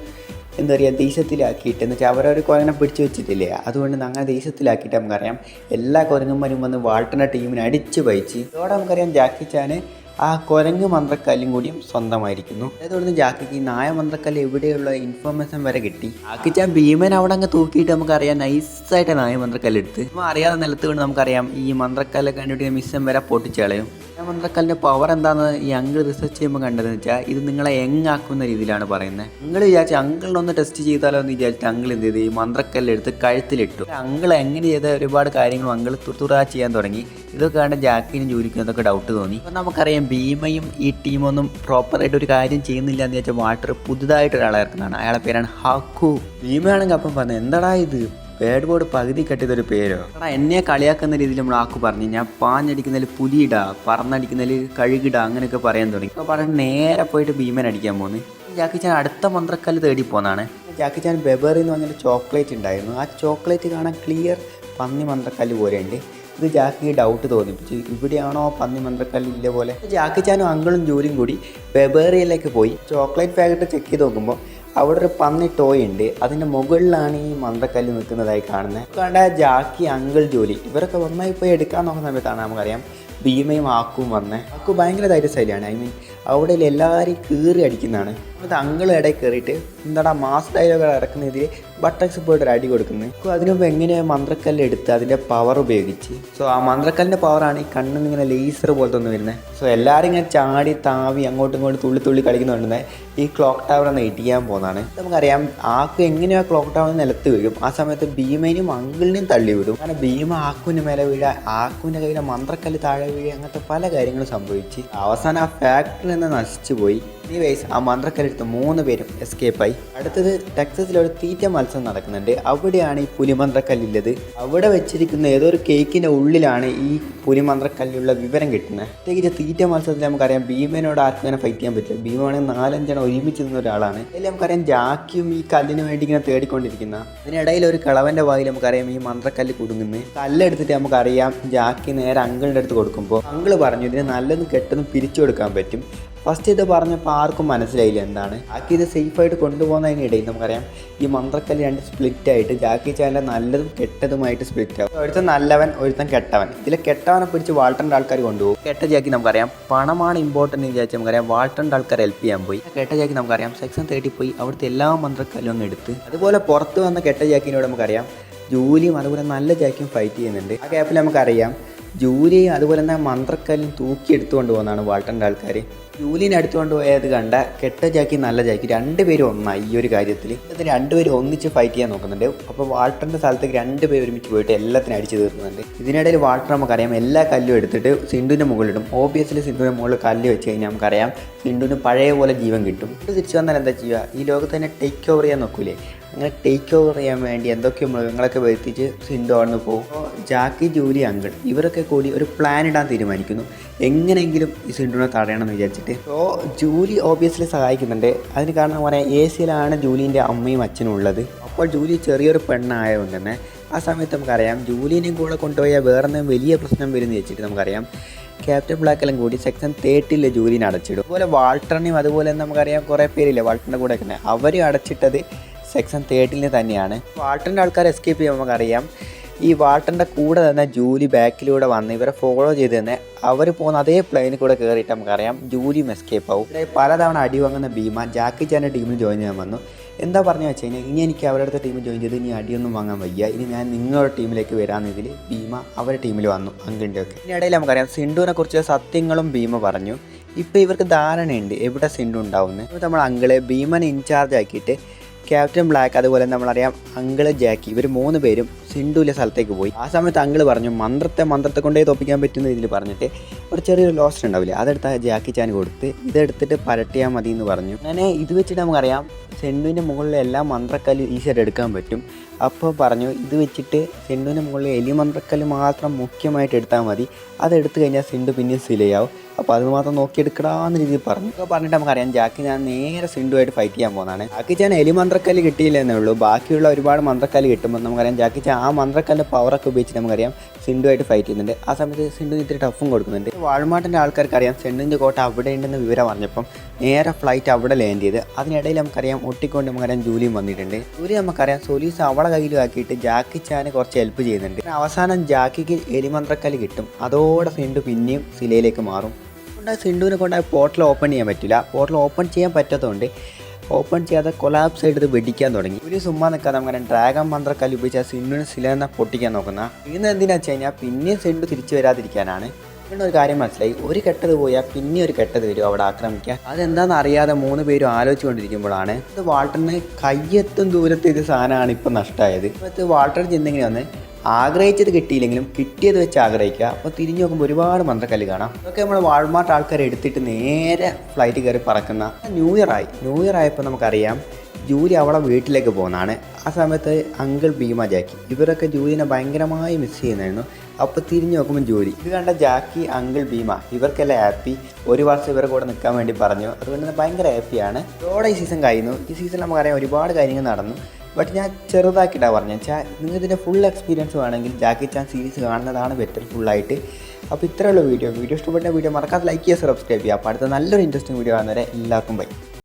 എന്താ പറയുക ദേശത്തിലാക്കിയിട്ട് എന്ന് വെച്ചാൽ അവരൊരു കുരങ്ങനെ പിടിച്ചു വെച്ചിട്ടില്ലേ, അതുകൊണ്ട് അങ്ങനെ ദേശത്തിലാക്കിയിട്ട് നമുക്കറിയാം എല്ലാ കുരങ്ങന്മാരും വന്ന് വാൾട്ടറിൻ്റെ ടീമിനെ അടിച്ചു പയിച്ച്. ഇതോടെ നമുക്കറിയാം ജാക്കി ചാന് ആ കുരങ്ങ് മന്ത്രക്കല്ലും കൂടിയും സ്വന്തമായിരിക്കുന്നു. അതുകൊണ്ട് ജാക്കിക്ക് ഈ നായ മന്ത്രക്കല്ല് എവിടെയുള്ള ഇൻഫർമേഷൻ വരെ കിട്ടി. ജാക്കി ചാൻ ഭീമൻ അവിടെ അങ്ങ് തൂക്കിയിട്ട് നമുക്കറിയാം നൈസായിട്ട് നായ മന്ത്രക്കല്ല് എടുത്ത് നമ്മൾ അറിയാതെ നിലത്ത് കൊണ്ട് നമുക്കറിയാം ഈ മന്ത്രക്കല്ല് കണ്ടിട്ട് മിസ്സം വരെ പൊട്ടിച്ച് കളയും. മന്ത്രക്കല്ലിൻ്റെ പവർ എന്താണെന്ന് ഈ അങ്കിൾ റിസർച്ച് ചെയ്യുമ്പോൾ കണ്ടതെന്ന് വെച്ചാൽ ഇത് നിങ്ങളെ ആക്കുന്ന രീതിയിലാണ് പറയുന്നത്. അങ്കിൾ വിചാരിച്ചു അങ്കിളിനൊന്ന് ടെസ്റ്റ് ചെയ്താലോ എന്ന് വിചാരിച്ചിട്ട് അങ്കിൾ എന്ത് ചെയ്ത് ഈ മന്ത്രക്കല്ലെടുത്ത് കഴുത്തിലിട്ടു. അങ്കിൾ എങ്ങനെ ചെയ്ത ഒരുപാട് കാര്യങ്ങളും അങ്കിൾ തുറ ചെയ്യാൻ തുടങ്ങി. ഇതൊക്കെ കണ്ട് ജാക്കിനും ജൂലിക്കും എന്തൊക്കെ ഡൗട്ട് തോന്നി. അപ്പം നമുക്കറിയാം ഭീമയും ഈ ടീമൊന്നും പ്രോപ്പറായിട്ട് ഒരു കാര്യം ചെയ്യുന്നില്ല എന്ന് വെച്ചാൽ വാട്ടർ പുതുതായിട്ട് ഒരാളെ ഇറക്കുന്നതാണ്. അയാളെ പേരാണ് ഹാക്കു. ഭീമയാണെങ്കിൽ അപ്പം പറഞ്ഞു എന്താടാ ഇത് ബാഡ് ബോർഡ് പകുതി കെട്ടിയതൊരു പേരോ എടാ, എന്നെ കളിയാക്കുന്ന രീതിയിൽ നമ്മൾ ആക്കു പറഞ്ഞു. ഞാൻ പാഞ്ഞടിക്കുന്നതിൽ പുലിയിടാ, പറന്നടിക്കുന്നതിൽ കഴുകിടാ അങ്ങനെയൊക്കെ പറയാൻ തുടങ്ങി. അപ്പോൾ പറഞ്ഞ് നേരെ പോയിട്ട് ഭീമൻ അടിക്കാൻ പോകുന്നു. ജാക്കി ചാൻ അടുത്ത മന്ത്രക്കല്ല് തേടി പോന്നാണ്. ജാക്കി ചാൻ ബെബറി എന്ന് പറഞ്ഞൊരു ചോക്ലേറ്റ് ഉണ്ടായിരുന്നു. ആ ചോക്ലേറ്റ് കാണാൻ ക്ലിയർ പന്നി മന്ത്രക്കല്ല് പോലെയുണ്ട്. ഇത് ജാക്കിക്ക് ഡൗട്ട് തോന്നിപ്പിച്ചു, ഇവിടെയാണോ പന്നി മന്ത്രക്കല്ല് ഇല്ല പോലെ. ജാക്കി ചാനും അങ്കിളും ജോലിയും കൂടി ബെബേറിയയിലേക്ക് പോയി ചോക്ലേറ്റ് പാക്കറ്റ് ചെക്ക് ചെയ്ത് നോക്കുമ്പോൾ അവിടെ ഒരു പന്നി ടോയ് ഉണ്ട്. അതിൻ്റെ മുകളിലാണ് ഈ മന്ത്രക്കല്ല് നിൽക്കുന്നതായി കാണുന്നത്. കണ്ട ജാക്കി അങ്കിൾ ജോലി ഇവരൊക്കെ ഒന്നായി പോയി എടുക്കാൻ നോക്കുന്ന സമയത്താണ് നമുക്കറിയാം ഭീമയും ആക്കും വന്നേ. ആക്കു ഭയങ്കര ധൈര്യശൈലിയാണ്. ഐ മീൻ അവിടെ എല്ലാവരെയും കീറി അടിക്കുന്നതാണ്. അത് അങ്കിൾ ഇടയിൽ കയറിയിട്ട് എന്താടാ മാസ് ഡയലോഗ് ഇറക്കുന്ന ഇതിൽ ബട്ടക്സ് പോയിട്ട് ഒരു അടി കൊടുക്കുന്നത്. അപ്പോൾ അതിനുമുമ്പ് എങ്ങനെ മന്ത്രക്കല്ല് എടുത്ത് അതിൻ്റെ പവർ ഉപയോഗിച്ച് ആ മന്ത്രക്കല്ലിൻ്റെ പവറാണ് ഈ കണ്ണിൽ ഇങ്ങനെ ലേസർ പോലത്തെ ഒന്ന് വരുന്നത്. എല്ലാവരും ഇങ്ങനെ ചാടി താവി അങ്ങോട്ടും ഇങ്ങോട്ടും തുള്ളി കളിക്കുന്നുണ്ടെന്ന് ഈ ക്ലോക്ക് ടവർ ഒന്ന് ഇടിക്കാൻ പോകുന്നതാണ്. നമുക്കറിയാം ആക്കു എങ്ങനെയോ ആ ക്ലോക്ക് ടവർ നിലത്ത് വീഴും. ആ സമയത്ത് ഭീമേനും അങ്കിളിനെയും തള്ളി വിടും. അങ്ങനെ ഭീമ ആക്കുവിൻ്റെ മേലെ വീഴ, ആക്കുവിൻ്റെ കയ്യിലെ മന്ത്രക്കല്ല് താഴെ വീഴുക, അങ്ങനത്തെ പല കാര്യങ്ങളും സംഭവിച്ച് അവസാനം ആ ഫാക്ടറി നിന്ന് നശിച്ചു പോയി. ആ മന്ത്രക്കല്ലെടുത്ത് 3 പേരും എസ്കേപ്പായി. അടുത്തത് ടെക്സസിലൊരു തീറ്റ മത്സരം നടക്കുന്നുണ്ട്. അവിടെയാണ് ഈ പുലിമന്ത്രക്കല്ലുള്ളത്. അവിടെ വെച്ചിരിക്കുന്ന ഏതോ ഒരു കേക്കിൻ്റെ ഉള്ളിലാണ് ഈ പുലിമന്ത്രക്കല്ലുള്ള വിവരം കിട്ടുന്നത്. പ്രത്യേകിച്ച് തീറ്റ മത്സരത്തിൽ നമുക്കറിയാം ഭീമനോട് ആർക്കും ഇങ്ങനെ ഫൈറ്റ് ചെയ്യാൻ പറ്റില്ല. ഭീമാണെങ്കിൽ 4-5 എണ്ണം ഒരുമിച്ച് നിന്ന ഒരാളാണ്. അതിൽ നമുക്കറിയാം ജാക്കിയും ഈ കല്ലിന് വേണ്ടി ഇങ്ങനെ തേടിക്കൊണ്ടിരിക്കുന്ന അതിനിടയിൽ ഒരു കിളവൻ്റെ വായിൽ നമുക്കറിയാം ഈ മന്ത്രക്കല്ല് കുടുങ്ങുന്നു. കല്ലെടുത്തിട്ട് നമുക്കറിയാം ജാക്കി നേരെ അങ്കിളിൻ്റെ അടുത്ത് കൊടുക്കുമ്പോൾ അങ്കിള് പറഞ്ഞു ഇതിന് നല്ലതും കെട്ടതും പിരിച്ചു കൊടുക്കാൻ പറ്റും. ഫസ്റ്റ് ഇത് പറഞ്ഞപ്പോൾ ആർക്കും മനസ്സിലായില്ല എന്താണ്. ജാക്കി ഇത് സേഫായിട്ട് കൊണ്ടുപോകുന്നതിനിടയിൽ നമുക്കറിയാം ഈ മന്ത്രക്കല്ല് 2 സ്പ്ലിറ്റായിട്ട് ജാക്കി ചാൻ്റെ നല്ലതും കെട്ടതുമായിട്ട് സ്പ്ലിറ്റ് ആവും. ഒരുത്തൻ നല്ലവൻ, ഒരുത്തൻ കെട്ടവൻ. ഇതിൽ കെട്ടവനെ പിടിച്ച് വാൾട്ടറിൻ്റെ ആൾക്കാർ കൊണ്ടുപോകും. കെട്ട ജാക്കി നമുക്കറിയാം പണമാണ് ഇമ്പോർട്ടൻ്റ് എന്ന് വിചാരിച്ചാൽ നമുക്കറിയാം വാൾട്ടറിൻ്റെ ആൾക്കാർ ഹെൽപ്പ് ചെയ്യാൻ പോയി. കെട്ട ജാക്കി നമുക്കറിയാം സെക്ഷൻ 30 പോയി അവിടുത്തെ എല്ലാ മന്ത്രക്കല്ലും അങ്ങ് എടുത്ത്. അതുപോലെ പുറത്ത് വന്ന കെട്ട ജാക്കിനോട് നമുക്കറിയാം ജൂലിയും അതുപോലെ നല്ല ജാക്കിയും ഫൈറ്റ് ചെയ്യുന്നുണ്ട്. ആ ഗ്യാപ്പിൽ നമുക്കറിയാം ജൂലിയും അതുപോലെ തന്നെ മന്ത്രക്കല്ലും തൂക്കി എടുത്തുകൊണ്ട് പോകുന്നതാണ് വാൾട്ടറിൻ്റെ ആൾക്കാർ. ജൂലിനെ എടുത്തുകൊണ്ട് പോയത് കണ്ട കെട്ട ജാക്കി നല്ല ജാക്കി 2 പേരും ഒന്നായി ഈ ഒരു കാര്യത്തിൽ. ഇതിൽ 2 പേരും ഒന്നിച്ച് ഫൈറ്റ് ചെയ്യാൻ നോക്കുന്നുണ്ട്. അപ്പോൾ വാൾട്ടറിൻ്റെ സ്ഥലത്തേക്ക് 2 പേര് ഒരുമിച്ച് പോയിട്ട് എല്ലാത്തിനും അടിച്ചു തീർക്കുന്നുണ്ട്. ഇതിനിടയിൽ വാൾട്ടർ നമുക്കറിയാം എല്ലാ കല്ലും എടുത്തിട്ട് സിന്ധുവിൻ്റെ മുകളിലിടും. ഓബിയസ്ലി സിന്ധുവിൻ്റെ മുകളിൽ കല്ല് വെച്ച് കഴിഞ്ഞാൽ നമുക്കറിയാം സിന്ധുവിന് പഴയ പോലെ ജീവൻ കിട്ടും. ഇത് തിരിച്ചു വന്നാൽ എന്താ ചെയ്യുക, ഈ ലോകത്ത് തന്നെ ടേക്ക് ഓവർ ചെയ്യാൻ നോക്കൂലേ. അങ്ങനെ ടേക്ക് ഓവർ ചെയ്യാൻ വേണ്ടി എന്തൊക്കെയോ മൃഗങ്ങളൊക്കെ വരുത്തിച്ച് സിന്ധു അവിടെ പോകും. അപ്പോൾ ജാക്കി ജൂലി അങ്കിൾ ഇവരൊക്കെ കൂടി ഒരു പ്ലാൻ ഇടാൻ തീരുമാനിക്കുന്നു. എങ്ങനെയെങ്കിലും ഈ സിന്ധുവിനെ തടയണമെന്ന് വിചാരിച്ചിട്ട്. അപ്പോൾ ജൂലി ഓബിയസ്ലി സഹായിക്കുന്നുണ്ട്. അതിന് കാരണം പറയാം AC-ലാണ് ജൂലിൻ്റെ അമ്മയും അച്ഛനും ഉള്ളത്. അപ്പോൾ ജൂലി ചെറിയൊരു പെണ്ണായതുകൊണ്ട് തന്നെ ആ സമയത്ത് നമുക്കറിയാം ജൂലിനെയും കൂടെ കൊണ്ടുപോയാൽ വേറെ എന്തെങ്കിലും വലിയ പ്രശ്നം വരുമെന്ന് വെച്ചിട്ട് നമുക്കറിയാം ക്യാപ്റ്റൻ ബ്ലാക്കെല്ലാം കൂടി സെക്ഷൻ 30 ജൂലിനെ അടച്ചിടും. അതുപോലെ വാൾട്ടറിനെയും അതുപോലെ നമുക്കറിയാം കുറേ പേരില്ലേ വാൾട്ടറിൻ്റെ കൂടെ ഒക്കെ അവർ അടച്ചിട്ടത് സെക്ഷൻ 30 തന്നെയാണ്. വാൾട്ടറിൻ്റെ ആൾക്കാർ എസ്കേപ്പ് ചെയ്യുമ്പോൾ നമുക്കറിയാം ഈ വാൾട്ടറിൻ്റെ കൂടെ തന്നെ ജൂലി ബാക്കിലൂടെ വന്ന് ഇവരെ ഫോളോ ചെയ്ത് തന്നെ അവർ പോകുന്ന അതേ പ്ലെയിനിൽ കൂടെ കയറിയിട്ട് നമുക്കറിയാം ജൂലിയും എസ്കേപ്പ് ആവും. പലതവണ അടി വാങ്ങുന്ന ഭീമ ജാക്കി ചാൻ്റെ ടീമിൽ ജോയിൻ ചെയ്യാൻ വന്നു. എന്താ പറഞ്ഞു വെച്ച് കഴിഞ്ഞാൽ ഇനി എനിക്ക് അവരുടെ അടുത്ത ടീമിൽ ജോയിൻ ചെയ്ത് ഇനി അടിയൊന്നും വാങ്ങാൻ വയ്യ, ഇനി ഞാൻ നിങ്ങളുടെ ടീമിലേക്ക് വരാമെന്നതിൽ ഭീമ അവരുടെ ടീമിൽ വന്നു അങ്കിളിൻ്റെ ഒക്കെ. ഇതിനിടയിൽ നമുക്കറിയാം സിന്ധുവിനെ കുറിച്ച് സത്യങ്ങളും ഭീമ പറഞ്ഞു. ഇപ്പോൾ ഇവർക്ക് ധാരണയുണ്ട് എവിടെ സിന്ധു ഉണ്ടാവുന്നത്. നമ്മൾ അങ്കിളെ ഭീമനെ ഇൻചാർജ് ആക്കിയിട്ട് ക്യാപ്റ്റൻ ബ്ലാക്ക് അതുപോലെ നമ്മളറിയാം അങ്കിള് ജാക്കി ഇവർ 3 പേരും സിന്ധുവിലെ സ്ഥലത്തേക്ക് പോയി. ആ സമയത്ത് അങ്കിള് പറഞ്ഞു മന്ത്രത്തെ കൊണ്ടേ തോപ്പിക്കാൻ പറ്റുന്ന രീതിയിൽ പറഞ്ഞിട്ട് ഒരു ചെറിയൊരു ലോസ്റ്റ് ഉണ്ടാവില്ലേ, അതെടുത്ത് ജാക്കി ചാൻ കൊടുത്ത് ഇതെടുത്തിട്ട് പരട്ടിയാൽ മതി എന്ന് പറഞ്ഞു. അങ്ങനെ ഇത് വെച്ചിട്ട് നമുക്കറിയാം സെൻഡുവിൻ്റെ മുകളിലെ എല്ലാ മന്ത്രക്കല്ലും ഈസിയായിട്ട് എടുക്കാൻ പറ്റും. അപ്പോൾ പറഞ്ഞു ഇത് വെച്ചിട്ട് സെൻഡുവിൻ്റെ മുകളിൽ എലി മന്ത്രക്കല്ല് മാത്രം മുഖ്യമായിട്ട് എടുത്താൽ മതി, അതെടുത്ത് കഴിഞ്ഞാൽ സിന്ധു പിന്നെയും സിലയാവും, അപ്പോൾ അത് മാത്രം നോക്കിയെടുക്കടാന്ന് രീതിയിൽ പറഞ്ഞു. അപ്പോൾ പറഞ്ഞിട്ട് നമുക്കറിയാം ജാക്കി ഞാൻ നേരെ സിന്ധുവായിട്ട് ഫൈറ്റ് ചെയ്യാൻ പോകുന്നതാണ്. ജാക്കി ചാൻ എലി മന്ത്രക്കല്ല് കിട്ടിയില്ല എന്നേ ഉള്ളൂ, ബാക്കിയുള്ള ഒരുപാട് മന്ത്രക്കല്ല് കിട്ടുമ്പോൾ നമുക്കറിയാം ജാക്കി ചാൻ ആ മന്ത്രക്കല്ലിൻ്റെ പവറൊക്കെ ഉപയോഗിച്ച് നമുക്കറിയാം സിന്ധുവായിട്ട് ഫൈറ്റ് ചെയ്യുന്നുണ്ട്. ആ സമയത്ത് സിന്ധു ഇത്തിരി ടഫും കൊടുക്കുന്നുണ്ട്. വാൾമാർട്ടിൻ്റെ ആൾക്കാർക്ക് അറിയാം സെൻഡുവിൻ്റെ കോട്ട അവിടെ ഉണ്ടെന്ന് വിവരം പറഞ്ഞപ്പം നേരെ ഫ്ലൈറ്റ് അവിടെ ലാൻഡ് ചെയ്ത്. അതിനിടയിൽ നമുക്കറിയാം ഒട്ടിക്കൊണ്ട് നമുക്കറിയാം ജൂലിയും വന്നിട്ടുണ്ട്. ജൂലി നമുക്കറിയാം സൊലീസ് അവളെ കയ്യിലും ആക്കിയിട്ട് ജാക്കി ചാന് കുറച്ച് ഹെൽപ്പ് ചെയ്യുന്നുണ്ട്. അവസാനം ജാക്കിക്ക് എലിമന്ത്രക്കല്ല് കിട്ടും, അതോടെ സിന്ധു പിന്നെയും സിലയിലേക്ക് മാറും. അതുകൊണ്ട് സിന്ധുവിനെ കൊണ്ട് പോർട്ടൽ ഓപ്പൺ ചെയ്യാൻ പറ്റില്ല. പോർട്ടൽ ഓപ്പൺ ചെയ്യാൻ പറ്റാത്തതുകൊണ്ട് ഓപ്പൺ ചെയ്യാതെ കൊലാപ്സ് ആയിട്ട് വെടിക്കാൻ തുടങ്ങി. ഒരു സുമ്മാ നിൽക്കാതെ നമുക്ക് ഡ്രാഗൺ മന്ത്രക്കല്ല് ഉപയോഗിച്ച് സിന്ധുവിന് സിലെന്ന പൊട്ടിക്കാൻ നോക്കുന്ന. ഇന്ന് എന്തിനാ വെച്ച് കഴിഞ്ഞാൽ പിന്നെയും സിന്ധു തിരിച്ചു വരാതിരിക്കാനാണ്. പിന്നെ ഒരു കാര്യം മനസ്സിലായി, ഒരു കെട്ടത് പോയാൽ പിന്നെ ഒരു കെട്ടത് വരും അവിടെ ആക്രമിക്കുക. അതെന്താണെന്ന് അറിയാതെ 3 പേരും ആലോചിച്ചുകൊണ്ടിരിക്കുമ്പോഴാണ് ഇത് വാൾട്ടറിന് കയ്യെത്തും ദൂരത്ത് ഇത് സാധനമാണ് ഇപ്പം നഷ്ടമായത്. ഇപ്പോഴത്തെ വാൾട്ടർ ചെന്നിങ്ങനെ വന്ന് ആഗ്രഹിച്ചത് കിട്ടിയില്ലെങ്കിലും കിട്ടിയത് വെച്ച് ആഗ്രഹിക്കുക. അപ്പോൾ തിരിഞ്ഞു നോക്കുമ്പോൾ ഒരുപാട് മന്ത്രക്കല്ല് കാണാം. അതൊക്കെ നമ്മൾ വാൾമാർട്ട് ആൾക്കാർ എടുത്തിട്ട് നേരെ ഫ്ലൈറ്റ് കയറി പറക്കുന്ന. ന്യൂ ഇയർ ആയപ്പോൾ നമുക്കറിയാം ജൂലി അവളെ വീട്ടിലേക്ക് പോകുന്നതാണ്. ആ സമയത്ത് അങ്കിൾ ഭീമ ജാക്കി ഇവരൊക്കെ ജൂലിനെ ഭയങ്കരമായി മിസ് ചെയ്യുന്നായിരുന്നു. അപ്പോൾ തിരിഞ്ഞു നോക്കുമ്പോൾ ജൂലി ഇത് കണ്ട ജാക്കി അങ്കിൾ ഭീമ ഇവർക്കെല്ലാം ഹാപ്പി. ഒരു വർഷം ഇവരുടെ കൂടെ നിൽക്കാൻ വേണ്ടി പറഞ്ഞു. അതുകൊണ്ട് തന്നെ ഭയങ്കര ഹാപ്പിയാണ്. ഇതോടെ ഈ സീസൺ കഴിയുന്നു. ഈ സീസണിൽ നമുക്കറിയാം ഒരുപാട് കാര്യങ്ങൾ നടന്നു. ബട്ട് ഞാൻ ചെറുതാക്കിയിട്ടാണ് പറഞ്ഞു വെച്ചാൽ നിങ്ങൾ ഇതിൻ്റെ ഫുൾ എക്സ്പീരിയൻസ് വേണമെങ്കിൽ ജാക്കി ചാൻ സീരീസ് കാണുന്നതാണ് ബെറ്റർ ഫുള്ളായിട്ട്. അപ്പോൾ ഇത്രയുള്ള വീഡിയോ ഇഷ്ടപ്പെട്ട വീഡിയോ മറക്കാതെ ലൈക്ക് ചെയ്യുക, സബ്സ്ക്രൈബ് ചെയ്യുക. അപ്പോൾ അടുത്ത നല്ലൊരു ഇൻട്രസ്റ്റിംഗ് വീഡിയോ കാണുന്നവരെ എല്ലാവർക്കും ബൈ.